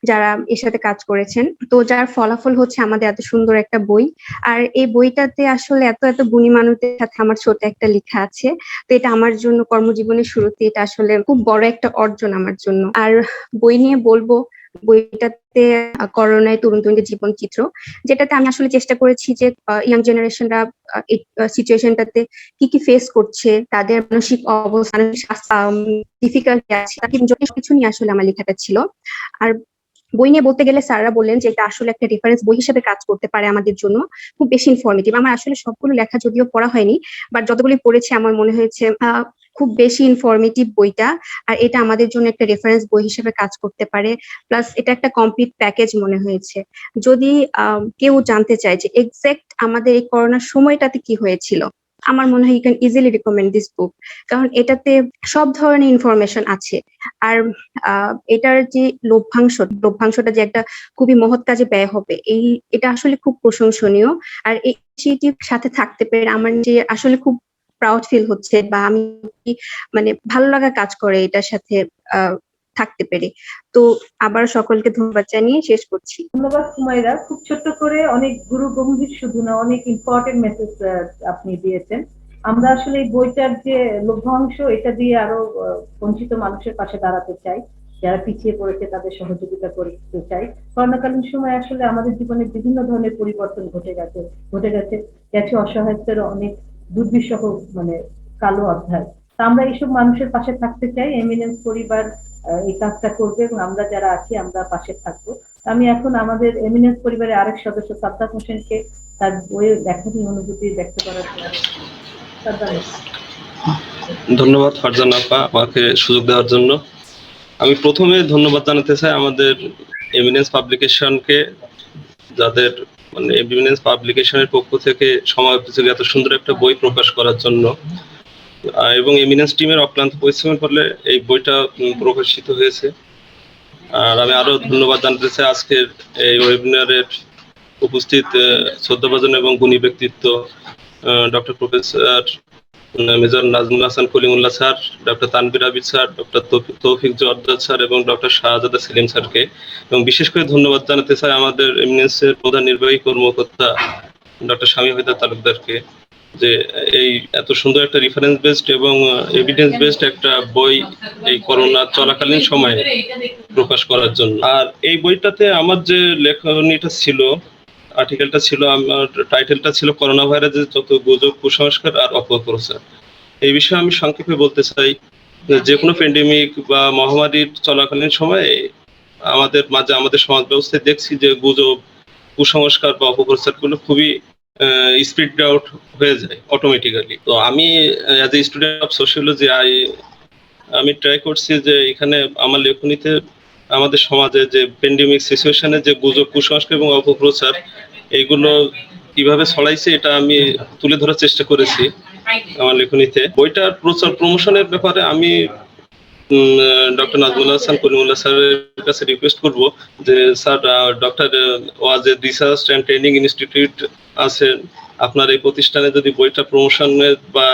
যারা এর সাথে কাজ করেছেন। তো যার ফলাফল হচ্ছে আমাদের এত সুন্দর একটা বই। আর এই বইটাতে আসলে এত এত গুণী মানুষদের সাথে আমার ছোট একটা লেখা আছে। তো এটা আমার জন্য কর্মজীবনের শুরুতে এটা আসলে খুব বড় একটা অর্জন আমার জন্য। আর বই নিয়ে বলবো, বইটাতে করোনায় তরুণ তরুণীদের জীবন চিত্র, যেটাতে আমি আসলে চেষ্টা করেছি যে ইয়াং জেনারেশনরা এই সিচুয়েশনটাতে কি কি ফেস করছে, তাদের মানসিক অবস্থা, ডিফিকাল্টি আছে, তাকে কিছু নিয়ে আসলে আমার লেখাটা ছিল। আর বই নিয়ে বলতে গেলে স্যাররা বললেন যে এটা আসলে একটা রেফারেন্স বই হিসেবে কাজ করতে পারে আমাদের জন্য, খুব বেশি ইনফরমেটিভ। আমার আসলে সবগুলো লেখা যদিও পড়া হয়নি, বাট যতগুলি পড়েছি আমার মনে হয়েছে খুব বেশি ইনফরমেটিভ বইটা, আর এটা আমাদের জন্য একটা রেফারেন্স বই হিসেবে কাজ করতে পারে। প্লাস এটা একটা কমপ্লিট প্যাকেজ মনে হয়েছে। যদি কেউ জানতে চায় যে এক্সাক্ট আমাদের এই করোনার সময়টাতে কি হয়েছিল, আমার মনে হয় you can easily recommend this book, কারণ এটাতে সব ধরনের ইনফরমেশন আছে। আর এটার যে লভ্যাংশটা যে একটা খুবই মহৎ কাজে ব্যয় হবে, এটা আসলে খুব প্রশংসনীয়। আর এই সাথে থাকতে পেরে আমার যে আসলে খুব প্রাউড ফিল হচ্ছে, বা আমি মানে ভালো লাগা কাজ করে এটার সাথে থাকতে পেরে। তো আবার সকলকে ধন্যবাদ জানিয়ে শেষ করছি। ধন্যবাদ সুমাইরা, খুব ছোট্ট করে অনেক গুরু গম্ভীর শুধু না, অনেক ইম্পর্টেন্ট মেসেজ আপনি দিয়েছেন। আমরা আসলে এই বইটার যে লভ্যাংশ, এটা দিয়ে আরো বঞ্চিত মানুষের পাশে দাঁড়াতে চাই, যারা পিছিয়ে পড়েছে তাদের সহযোগিতা করতে চাই। করোনাকালীন সময় আসলে আমাদের জীবনে বিভিন্ন ধরনের পরিবর্তন গেছে অসহায়ত্বের অনেক দুর্বিষহ মানে কালো অধ্যায়। তা আমরা এইসব মানুষের পাশে থাকতে চাই। এমিনেন্স পরিবার এই কাজটা করবে এবং আমরা যারা আছি আমরা পাশে থাকবো। আমি এখন আমাদের এমিনেন্স পরিবারের আরেক সদস্য সাদ্দাম হোসেনকে তার বইয়ের লেখা নিয়ে অনুভূতি ব্যক্ত করার জন্য। সাদ্দাম হোসেন। ধন্যবাদ ফারজানা আপা আমাকে সুযোগ দেওয়ার জন্য। আমি প্রথমে ধন্যবাদ জানাতে চাই আমাদের এমিনেন্স পাবলিকেশনকে, যাদের মানে এমিনেন্স পাবলিকেশনের পক্ষ থেকে সময় উপযোগী এত সুন্দর একটা বই প্রকাশ করার জন্য, এবং এমিনেন্স টিমের অক্লান্ত পরিশ্রমের ফলে এই বইটা প্রকাশিত হয়েছে। আর আমি আরো ধন্যবাদ জানাতে চাই আজকের এই ওয়েবিনারের উপস্থিত শ্রদ্ধাভাজন এবং গুণী ব্যক্তিত্ব doctor professor major Nazmul Hasan Kalimullah sir, doctor Tanvir Abid sir, doctor তৌফিক জোয়ার্দ্দার স্যার এবং ডক্টর শাহজাদা সেলিম স্যারকে। এবং বিশেষ করে ধন্যবাদ জানাতে চাই আমাদের এমিনেন্সের প্রধান নির্বাহী কর্মকর্তা ডক্টর শামীম হায়দার তালুকদারকে, যে এই এত সুন্দর একটা রেফারেন্স বেসড এবং এভিডেন্স বেসড একটা বই এই করোনা চলাকালীন সময়ে প্রকাশ করার জন্য। আর এই বইটাতে আমার যে লেখনীটা ছিল, আর্টিকেলটা ছিল, আমার টাইটেলটা ছিল করোনা ভাইরাসের যত গুজব, কুসংস্কার আর অপপ্রচার। এই বিষয়ে আমি সংক্ষেপে বলতে চাই যে কোনো প্যান্ডেমিক বা মহামারীর চলাকালীন সময়ে আমাদের মাঝে আমাদের সমাজ ব্যবস্থায় দেখছি যে গুজব, কুসংস্কার বা অপপ্রচারগুলো খুবই স্প্রিড আউট হয়ে যায় অটোমেটিক্যালি। তো আমি as a student of sociology আমি ট্রাই করছি যে এখানে আমার লেখনীতে আমাদের সমাজে যে প্যান্ডেমিক সিচুয়েশনে যে গুজব, কুসংস্কার এবং অপপ্রচার এইগুলো কিভাবে ছড়াইছে এটা আমি তুলে ধরার চেষ্টা করেছি আমার লেখনীতে। বইটার প্রচার প্রমোশনের ব্যাপারে আমি ডক্টর নাজমুল হাসান কলিমুল্লাহ স্যারের কাছে রিকোয়েস্ট করব যে sir, doctor was a research and training institute আছে আপনার এই প্রতিষ্ঠানে, যদি বইটা প্রমোশনের বা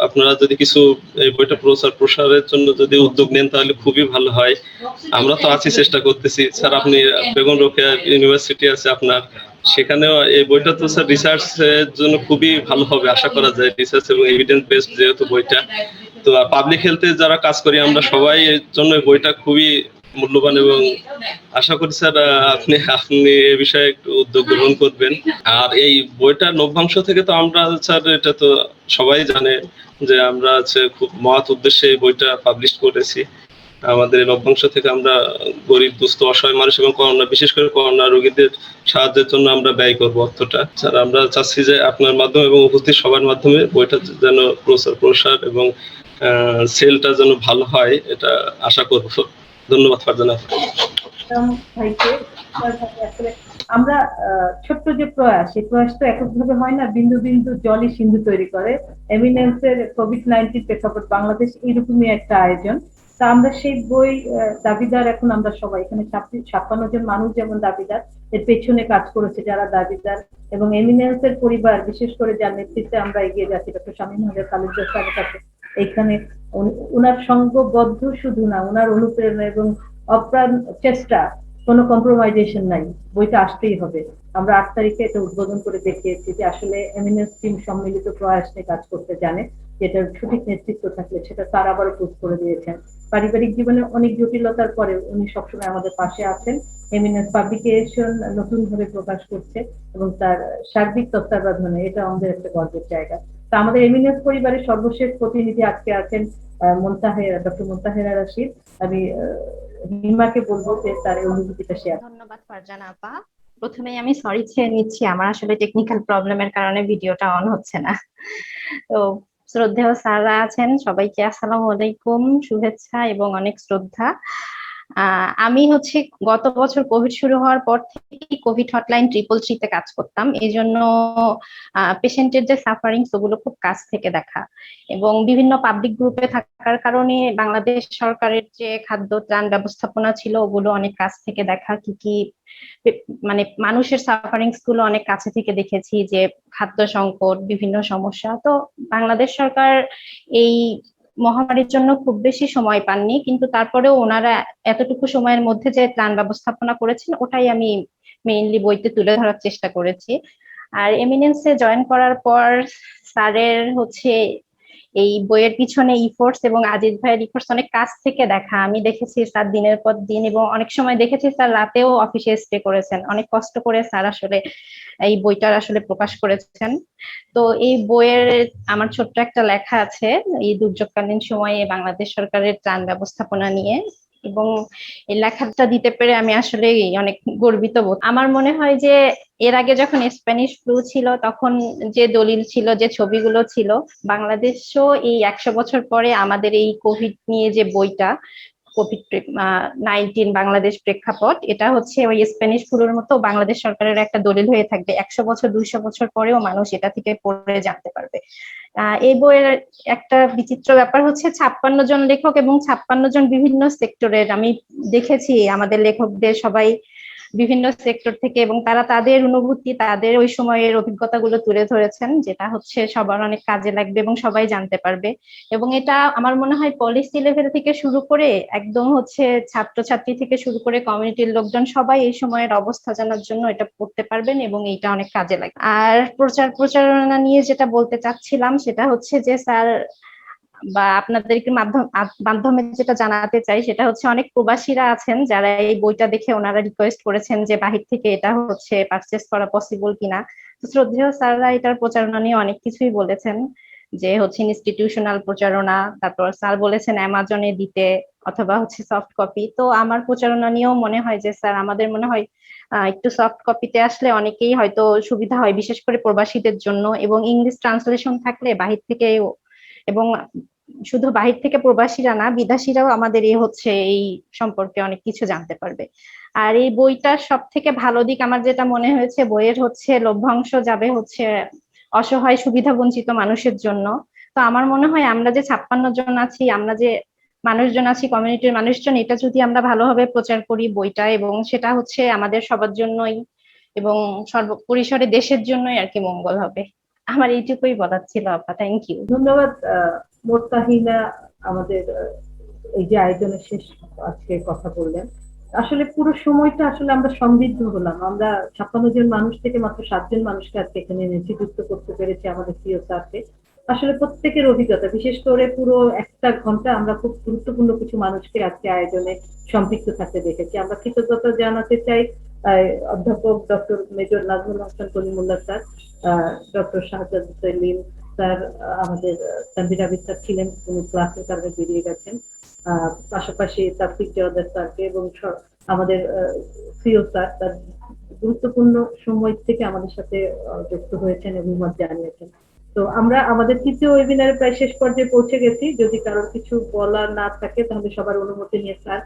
আপনারা যদি কিছু এই বইটা প্রচার প্রসারের জন্য যদি উদ্যোগ নেন তাহলে খুবই ভালো হয়। আমরা তো আছি, চেষ্টা করতেছি। স্যার আপনি বেগম রোকেয়া ইউনিভার্সিটি আছে আপনার, সেখানেও এই বইটা তো স্যার রিসার্চের জন্য খুবই ভালো হবে আশা করা যায়, রিসার্চ এবং এভিডেন্স বেসড যেহেতু বইটা। তো পাবলিক হেলথে যারা কাজ করি আমরা সবাই এর জন্য বইটা খুবই মূল্যবান, এবং আশা করি স্যার আপনি এ বিষয়ে একটু উদ্যোগ গ্রহণ করবেন। আর এই বইটার লভ্যাংশ থেকে তো আমরা স্যার, এটা তো সবাই জানে যে আমরা খুব মহৎ উদ্দেশ্যে এই বইটা পাবলিশ করেছি। আমাদের এই লভ্যাংশ থেকে আমরা গরিব, দুস্থ, অসহায় মানুষ এবং করোনা, বিশেষ করে করোনা রোগীদের সাহায্যের জন্য আমরা ব্যয় করবো অর্থটা। স্যার আমরা চাচ্ছি যে আপনার মাধ্যমে এবং উপস্থিত সবার মাধ্যমে বইটা যেন প্রসার এবং সেলটা যেন ভালো হয়, এটা আশা করব। ধন্যবাদ ফারজানা ভাইকে। আসলে আমরা ছোট্ট যে প্রয়াস, এই প্রয়াস তো এককভাবে হয় না, বিন্দু বিন্দু জলই সিন্ধু তৈরি করে। এমিনেন্সের কোভিড-19 প্রেক্ষাপট বাংলাদেশ এইরকমই একটা আয়োজন। তা আমরা সেই বই দাবিদার, এখন আমরা সবাই এখানে 56 জন মানুষ যেমন দাবিদার, এর পেছনে কাজ করেছে যারা দাবিদার, এবং এমিনেন্সের পরিবার বিশেষ করে যার নেতৃত্বে আমরা এগিয়ে যাচ্ছি, ডক্টর শামীম হায়দার তালুকদার স্যারের কাছে এইখানে ওনার সঙ্গবদ্ধ শুধু না, ওনার অনুপ্রেরণা এবং অপ্রাণ চেষ্টা, কোনো কম্প্রোমাইজেশন নাই। বইটা আসতেই হবে। আমরা 8 তারিখে এটা উদ্বোধন করে দেখিয়েছি যে আসলে এমিনেন্স টিম সম্মিলিত প্রয়াস নিয়ে কাজ করতে জানে, যেটার সঠিক নেতৃত্ব থাকলে সেটা তার আবারও প্রুভ করে দিয়েছেন। পারিবারিক জীবনে অনেক জটিলতার পরে উনি সবসময় আমাদের পাশে আছেন। এমিনেন্স পাবলিকেশন নতুন ভাবে প্রকাশ করছে এবং তার সার্বিক তত্ত্বাবধানে এটা আমাদের একটা গর্বের জায়গা। তো আমাদের এমিনেন্স পরিবারের সর্বশেষ প্রতিনিধি আজকে আছেন ডক্টর মুনতাহেরা রাশিদ। আমি হিমাকে বলবো যে তার এই অনুভূতিটা শেয়ার। ধন্যবাদ ফারজানা আপা। প্রথমেই আমি সরি চেয়ে নিচ্ছি, আমার আসলে টেকনিক্যাল প্রবলেমের কারণে ভিডিওটা অন হচ্ছে না। তো শ্রদ্ধেয় স্যাররা আছেন, সবাইকে আসসালামু আলাইকুম, শুভেচ্ছা এবং অনেক শ্রদ্ধা। আমি হচ্ছে গত বছর কোভিড শুরু হওয়ার পর থেকেই কোভিড হটলাইন 333 তে কাজ করতাম। এই জন্য পেশেন্টের যে সাফারিংস ওগুলো খুব কাছ থেকে দেখা এবং বিভিন্ন পাবলিক গ্রুপে থাকার কারণে বাংলাদেশ সরকারের যে খাদ্য ত্রাণ ব্যবস্থাপনা ছিল ওগুলো অনেক কাছ থেকে দেখা, কি মানে মানুষের সাফারিংস গুলো অনেক কাছে থেকে দেখেছি, যে খাদ্য সংকট, বিভিন্ন সমস্যা। তো বাংলাদেশ সরকার এই মহামারীর জন্য খুব বেশি সময় পাননি, কিন্তু তারপরেও ওনারা এতটুকু সময়ের মধ্যে যে ত্রাণ ব্যবস্থাপনা করেছেন ওটাই আমি মেইনলি বইতে তুলে ধরার চেষ্টা করেছি। আর এমিনেন্সে জয়েন করার পর স্যারের হচ্ছে এই বইয়ের পিছনে ইফোর্টস এবং আজিজ ভাইয়ের ইফোর্টস অনেক কাছ থেকে দেখা। আমি দেখেছি স্যার দিনের পর দিন এবং অনেক সময় দেখেছি স্যার রাতেও অফিসে স্টে করেছেন, অনেক কষ্ট করে স্যার আসলে এই বইটার আসলে প্রকাশ করেছেন। তো এই বইয়ের আমার ছোট্ট একটা লেখা আছে এই দুর্যোগকালীন সময়ে বাংলাদেশ সরকারের ত্রাণ ব্যবস্থাপনা নিয়ে, এবং এই লেখাটা দিতে পেরে আমি আসলে অনেক গর্বিত বোধ। আমার মনে হয় যে এর আগে যখন স্প্যানিশ ফ্লু ছিল তখন যে দলিল ছিল, যে ছবিগুলো ছিল, বাংলাদেশও এই 100 বছর পরে আমাদের এই কোভিড নিয়ে যে বইটা COVID-19 বাংলাদেশ প্রেক্ষাপট, এটা হচ্ছে ওই স্প্যানিশ ফ্লুর মতো বাংলাদেশ সরকারের একটা দলিল হয়ে থাকবে। 100 বছর 200 বছর পরেও মানুষ এটা থেকে পড়ে জানতে পারবে। এই বইয়ের একটা বিচিত্র ব্যাপার হচ্ছে 56 জন লেখক এবং 56 জন বিভিন্ন সেক্টরের। আমি দেখেছি আমাদের লেখকদের সবাই বিভিন্ন সেক্টর থেকে, এবং তারা তাদের অনুভূতি, তাদের ওই সময়ের অভিজ্ঞতাগুলো তুলে ধরেছেন, যেটা হচ্ছে সবার অনেক কাজে লাগবে এবং সবাই জানতে পারবে। এবং এটা আমার মনে হয় পলিসি লেভেল থেকে শুরু করে একদম হচ্ছে ছাত্রছাত্রী থেকে শুরু করে কমিউনিটির লোকজন সবাই এই সময়ের অবস্থা জানার জন্য এটা পড়তে পারবেন এবং এটা অনেক কাজে লাগে। আর প্রচারণা নিয়ে যেটা বলতে চাচ্ছিলাম সেটা হচ্ছে যে স্যার বা আপনাদেরকে মাধ্যমে যেটা জানাতে চাই সেটা হচ্ছে অনেক প্রবাসীরা আছেন যারা এই বইটা দেখে ওনারা রিকোয়েস্ট করেছেন যে বাহির থেকে এটা হচ্ছে পারচেস করা পসিবল কিনা। তো শ্রদ্ধেয় স্যাররা এটার প্রচারণা নিয়ে অনেক কিছুই বলেছেন, যে হচ্ছে ইনস্টিটিউশনাল প্রচারণা, তারপর স্যার বলেছেন অ্যামাজনে দিতে অথবা হচ্ছে সফট কপি। তো আমার প্রচারণা নিয়েও মনে হয় যে স্যার আমাদের মনে হয় একটু সফট কপিতে আসলে অনেকেই হয়তো সুবিধা হয়, বিশেষ করে প্রবাসীদের জন্য, এবং ইংলিশ ট্রান্সলেশন থাকলে বাহির থেকে, এবং শুধু বাহির থেকে প্রবাসীরা না বিদেশিরাও আমাদের এই সম্পর্কে অনেক কিছু জানতে পারবে। আর এই বইটার সব থেকে ভালো দিক আমার যেটা মনে হয়েছে, বইয়ের হচ্ছে লভ্যাংশ যাবে হচ্ছে অসহায় সুবিধা বঞ্চিত মানুষের জন্য। তো আমার মনে হয় আমরা যে 56 জন আছি, আমরা যে মানুষজন আছি, কমিউনিটির মানুষজন, এটা যদি আমরা ভালোভাবে প্রচার করি বইটা, এবং সেটা হচ্ছে আমাদের সবার জন্যই এবং সর্বপরিসরে দেশের জন্যই আর কি মঙ্গল হবে। আমার এইটুকুই বলার ছিল আপা। Thank you. ধন্যবাদ মোত্তাহিনা, আমাদের এই যে আয়োজনের শেষ আজকে কথা বললেন। আসলে পুরো সময়টা আসলে আমরা সমৃদ্ধ হলাম। আমরা 56 জন মানুষ থেকে মাত্র 7 জন মানুষকে আজকে এখানে এনেছি, যুক্ত করতে পেরেছি আমাদের প্রিয় স্যারকে। আসলে প্রত্যেকের অভিজ্ঞতা, বিশেষ করে পুরো 1 ঘন্টা আমরা খুব গুরুত্বপূর্ণ কিছু মানুষকে আজকে আয়োজনে সম্পৃক্ত থাকতে দেখেছি। আমরা কৃতজ্ঞতা জানাতে চাই অধ্যাপক doctor major Nazmul Hasan Kalimullah sir, doctor Shahzad Selim sir, আমাদের তানভীর আবিদ স্যার ছিলেন, উনি ক্লাসের কারণে বেরিয়ে গেছেন, পাশাপাশি তাফিক জওয়াদের স্যারকে এবং আমাদের সিও স্যার তার গুরুত্বপূর্ণ সময় থেকে আমাদের সাথে যুক্ত হয়েছেন এবং মত জানিয়েছেন। তো আমরা আমাদের তৃতীয় ওয়েবিনারে প্রায় শেষ পর্যায়ে পৌঁছে গেছি। যদি কারোর কিছু বলার না থাকে তাহলে সবার অনুমতি নিয়ে স্যার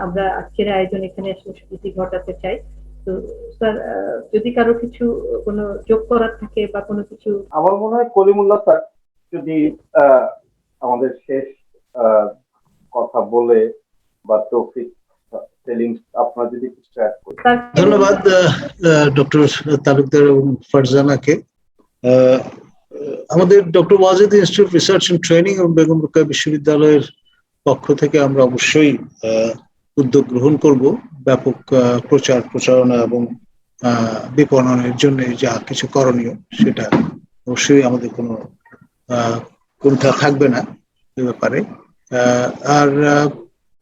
আমরা আজকের আয়োজন এখানে সমাপ্তি ঘটাতে চাই। তো স্যার যদি কারো কিছু কোনো যোগ করার থাকে বা কোনো কিছু। আমার মনে হয় কলিমুল্লাহ স্যার যদি আমাদের শেষ কথা বলে, বা তৌফিক সেলিম আপনারা যদি কিছু অ্যাড করেন। ধন্যবাদ ডক্টর তালুকদার এবং ফারজানাকে। আমাদের doctor Wazed institute research and training এবং বেগম রোকেয়া বিশ্ববিদ্যালয়ের পক্ষ থেকে আমরা অবশ্যই উদ্যোগ গ্রহণ করব ব্যাপক প্রচারণা এবং বিপণনের জন্য যা কিছু করণীয় সেটা অবশ্যই আমাদের কোনো কুণ্ঠা থাকবে না এ ব্যাপারে। আর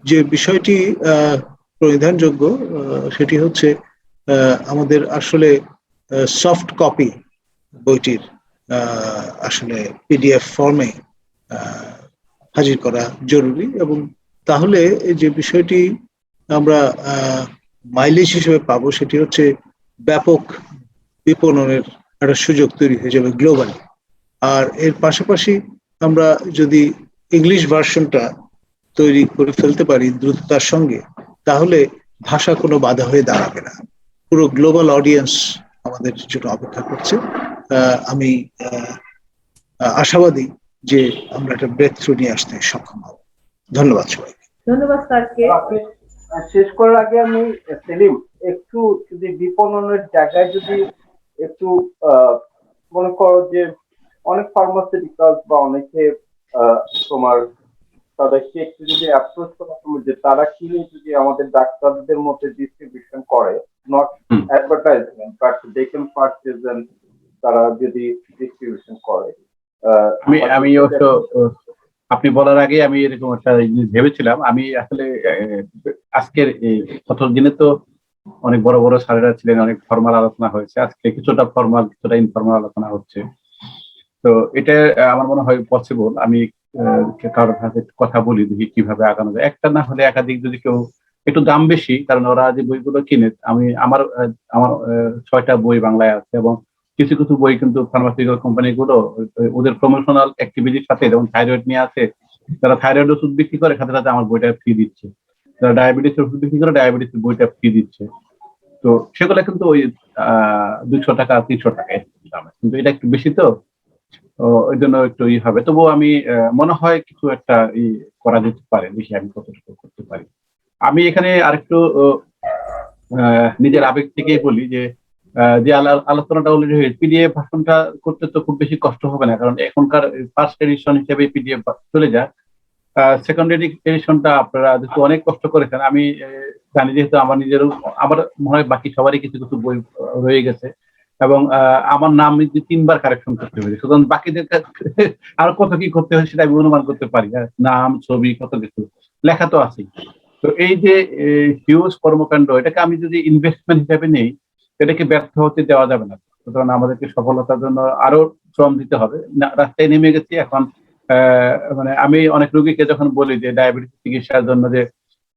যে বিষয়টি পরিধানযোগ্য সেটি হচ্ছে আমাদের আসলে সফট কপি বইটির আসলে পিডিএফ ফর্মে হাজির করা জরুরি, এবং তাহলে যে বিষয়টি আমরা মাইলেজ হিসেবে পাবো সেটি হচ্ছে ব্যাপক বিপণনের একটা সুযোগ তৈরি হয়ে যাবে গ্লোবালি। আর এর পাশাপাশি আমরা যদি ইংলিশ ভার্সনটা তৈরি করে ফেলতে পারি দ্রুততার সঙ্গে, তাহলে ভাষা কোনো বাধা হয়ে দাঁড়াবে না। পুরো গ্লোবাল অডিয়েন্স আমাদের জন্য অপেক্ষা করছে। আমি আশাবাদী যে আমরা একটা ব্রেক থ্রু নিয়ে আসতে সক্ষম হব। ধন্যবাদ সবাইকে। ধন্যবাদ স্যারকে। আপনি শেষ করার আগে আমি সেলিম একটু যদি বিপণনের জায়গায় যদি একটু মনে করো যে অনেক ফার্মাসিউটিক্যালস বা অনেকে তোমার তাদেরকে একটু যদি অ্যাপ্রোচ করা সম্ভব যে তারা কিনে যদি আমাদের ডাক্তারদের মধ্যে ডিস্ট্রিবিউশন করে, not advertisement but they can purchase and তারা যদি ডিস্ট্রিবিউশন করে। আমি অবশ্য আপনি বলার আগে আমি এরকম একটা জিনিস ভেবেছিলাম। আমি আসলে আজকের প্রথম দিনে তো অনেক বড় বড় স্যারেরা ছিলেন, অনেক ফর্মাল আলোচনা হয়েছে, আজকে কিছুটা ফর্মাল কিছুটা ইনফর্মাল আলোচনা হচ্ছে। তো এটা আমার মনে হয় পসিবল। আমি কারোর সাথে কথা বলি দেখি কিভাবে আগানো যায়। একটা না হলে একাধিক, যদি কেউ একটু দাম বেশি, কারণ ওরা যে বইগুলো কিনে, আমি আমার 6টা বই বাংলায় আছে, এবং কিছু কিছু বই কিন্তু ফার্মাসিউটিক্যাল কোম্পানিগুলো ওদের প্রমোশনাল অ্যাক্টিভিটির সাথে, যেমন থাইরয়েড নিয়ে আছে, তারা থাইরয়েড ওষুধ বিক্রি করে, সাথে সাথে আমার বইটা ফ্রি দিচ্ছে। যারা ডায়াবেটিস ওষুধ বিক্রি করে ডায়াবেটিসের বইটা ফ্রি দিচ্ছে। তো সেগুলো কিন্তু ওই 200 টাকা 300 টাকা দামে, কিন্তু এটা একটু বেশি, তো ওই জন্য একটু হবে। তবুও আমি মনে হয় কিছু একটা করা যেতে পারে, দেখি আমি কতটুকু করতে পারি। আমি এখানে আরেকটু নিজের আবেগ থেকেই বলি যে আলোচনাটা অলরেডি হয়েছে, পিডিএফ ভাষণটা করতে তো খুব বেশি কষ্ট হবে না, কারণ এখনকার ফার্স্ট এডিশন হিসেবে পিডিএফ চলে যায়। সেকেন্ড এডিশনটা আপনারা যেহেতু অনেক কষ্ট করেছেন, আমি জানি, যেহেতু আমার নিজেরও, আমার মনে হয় বাকি সবারই কিছু কিছু বই রয়ে গেছে, এবং আমার নাম 3বার কারেকশন করতে হয়েছে, সুতরাং বাকিদের আর কত কি করতে হয় সেটা আমি অনুমান করতে পারি। নাম, ছবি, কত কিছু লেখা তো আছেই। তো এই যে হিউজ কর্মকাণ্ড, এটাকে আমি যদি ইনভেস্টমেন্ট হিসেবে নেই, এটাকে ব্যর্থ হতে দেওয়া যাবে না। সুতরাং আমাদেরকে সফলতার জন্য আরো শ্রম দিতে হবে। রাস্তায় নেমে গেছি এখন। মানে আমি অনেক রোগীকে যখন বলি যে ডায়াবেটিস চিকিৎসার জন্য যে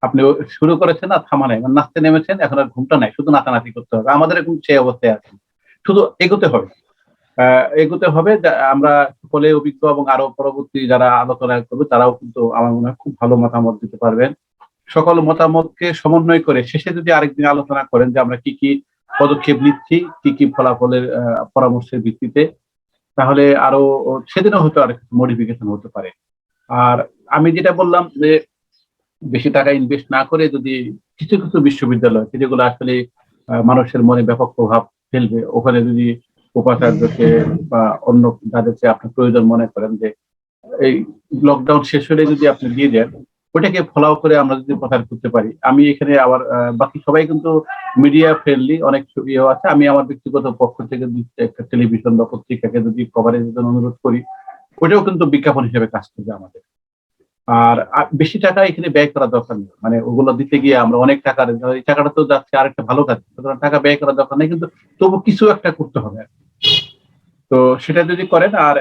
আপনি শুরু করেছেন না, থামা নাই, মানে নাচতে নেমেছেন, এখন আর ঘুমটা নাই, শুধু নাচানাচি করতে হবে। আমাদের এখন সেই অবস্থায় আছে, শুধু এগোতে হবে। আমরা সকলে অভিজ্ঞ, এবং আরো পরবর্তী যারা আলোচনা করবে তারাও কিন্তু আমার মনে হয় খুব ভালো মতামত দিতে পারবেন। সকল মতামতকে সমন্বয় করে শেষে যদি আরেকদিন আলোচনা করেন যে আমরা কি কি পদক্ষেপ নিচ্ছি, কি কি ফলাফলের পরামর্শের ভিত্তিতে, তাহলে আরো সেদিনও হয়তো আরেক মডিফিকেশন হতে পারে। আর আমি যেটা বললাম যে বেশি টাকা ইনভেস্ট না করে যদি কিছু কিছু বিশ্ববিদ্যালয়, যেগুলো আসলে মানুষের মনে ব্যাপক প্রভাব ফেলবে, ওখানে যদি উপাচার্যকে বা অন্য যাদেরকে আপনি প্রয়োজন মনে করেন যে এই লকডাউন শেষ হলে যদি আপনি দিয়ে দেন, ওটাকে ফলাও করে আমরা যদি প্রচার করতে পারি। আমি এখানে আবার বাকি সবাই কিন্তু মিডিয়া ফ্রেন্ডলি, অনেক ইয়ে আছে। আমি আমার ব্যক্তিগত পক্ষ থেকে একটা টেলিভিশন বা পত্রিকাকে যদি কভারেজের জন্য অনুরোধ করি, ওটাও কিন্তু বিজ্ঞাপন হিসেবে কাজ করবে আমাদের। আর বেশি টাকা এখানে ব্যয় করা দরকার নেই, মানে ওগুলো দিতে গিয়ে আমরা অনেক টাকা, এই টাকাটা তো যাচ্ছে আরেকটা ভালো কাজ, সুতরাং টাকা ব্যয় করা দরকার নেই, কিন্তু তবু কিছু একটা করতে হবে। তো সেটা যদি করেন, আর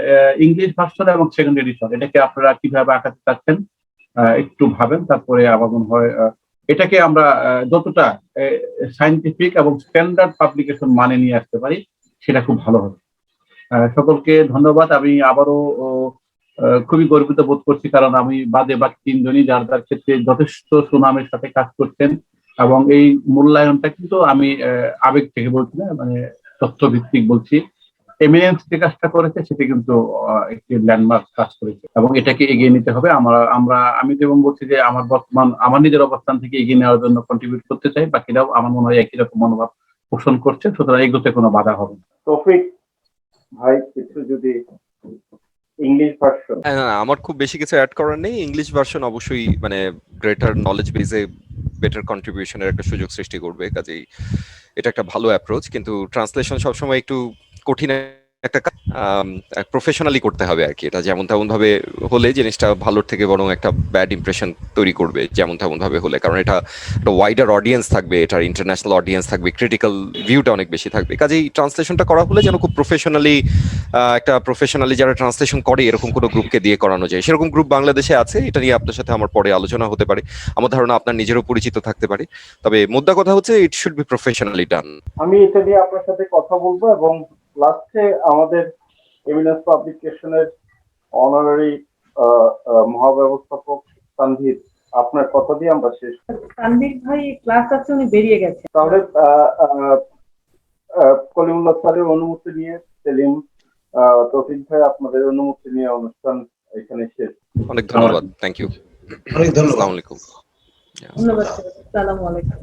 ইংলিশ ভার্সন এবং সেকেন্ড এডিশন এটাকে আপনারা কিভাবে আঁকাতে চাচ্ছেন একটু ভাবেন, তারপরে আমার মনে হয় এটাকে আমরা যতটা সায়েন্টিফিক এবং স্ট্যান্ডার্ড পাবলিকেশন মানে নিয়ে আসতে পারি, সেটা খুব ভালো হবে। সকলকে ধন্যবাদ। আমি আবারও খুবই গর্বিত বোধ করছি, কারণ আমি বাদে বাকি 3 জনই যার যার ক্ষেত্রে যথেষ্ট সুনামের সাথে কাজ করছেন, এবং এই মূল্যায়নটা কিন্তু আমি আবেগ থেকে বলছি না, মানে তথ্য ভিত্তিক বলছি। এমিনেন্স যে কাজটা করেছে সেটা কিন্তু একটি ল্যান্ডমার্ক কাজ করেছে, এবং এটাকে এগিয়ে নিতে হবে। আমি যেমন বলছি যে আমার নিজের অবস্থান থেকে এগিয়ে নেওয়ার জন্য কন্ট্রিবিউট করতে চাই, বাকিরাও আমার মনে হয় একই রকম মনোভাব পোষণ করছে, সুতরাং এগুলোতে কোনো বাধা হবে না। তৌফিক ভাই কিছু যদি ইংলিশ ভার্সন। আমার খুব বেশি কিছু অ্যাড করার নেই। ইংলিশ ভার্সন অবশ্যই মানে গ্রেটার নলেজ বেজে বেটার কন্ট্রিবিউশনের একটা সুযোগ সৃষ্টি করবে, কাজেই এটা একটা ভালো অ্যাপ্রোচ। কিন্তু ট্রান্সলেশন সবসময় একটু কঠিন একটা প্রফেশনালি করতে হবে আর কি। এটা যেমন তেমন ভাবে হলে জিনিসটা ভালোর থেকে বরং একটা ব্যাড ইমপ্রেশন তৈরি করবে যেমন তেমন ভাবে হলে, কারণ এটা একটা ওয়াইডার অডিয়েন্স থাকবে, এটার ইন্টারন্যাশনাল অডিয়েন্স থাকবে, ক্রিটিক্যাল ভিউটা অনেক বেশি থাকবে। কাজেই ট্রান্সলেশনটা করা হলে যেন খুব প্রফেশনালি যারা ট্রান্সলেশন করে এরকম কোনো গ্রুপকে দিয়ে করানো যায়। সেরকম গ্রুপ বাংলাদেশে আছে, এটা নিয়ে আপনার সাথে আমার পরে আলোচনা হতে পারে, আমার ধারণা আপনার নিজেরও পরিচিত থাকতে পারে। তবে মোদ্দা কথা হচ্ছে ইট শুড বি প্রফেশনালি ডান। আমি এটা নিয়ে আপনার সাথে কথা বলবো এবং লাস্টে আমাদের এমিনেন্স পাবলিকেশনের অনারারি মহাব্যবস্থাপক তানভীর, আপনার কথা দিয়ে আমরা শেষ করি। তানভীর ভাই ক্লাস আছে, উনি বেরিয়ে গেছে। তাহলে কলিমুল্লাহ স্যারের অনুমতি নিয়ে, সেলিম, তৌফিক ভাই আপনাদের অনুমতি নিয়ে অনুষ্ঠান এখানে শেষ। অনেক ধন্যবাদ, থ্যাংক ইউ, অনেক ধন্যবাদ। আসসালামু আলাইকুম। ধন্যবাদ, আসসালামু আলাইকুম।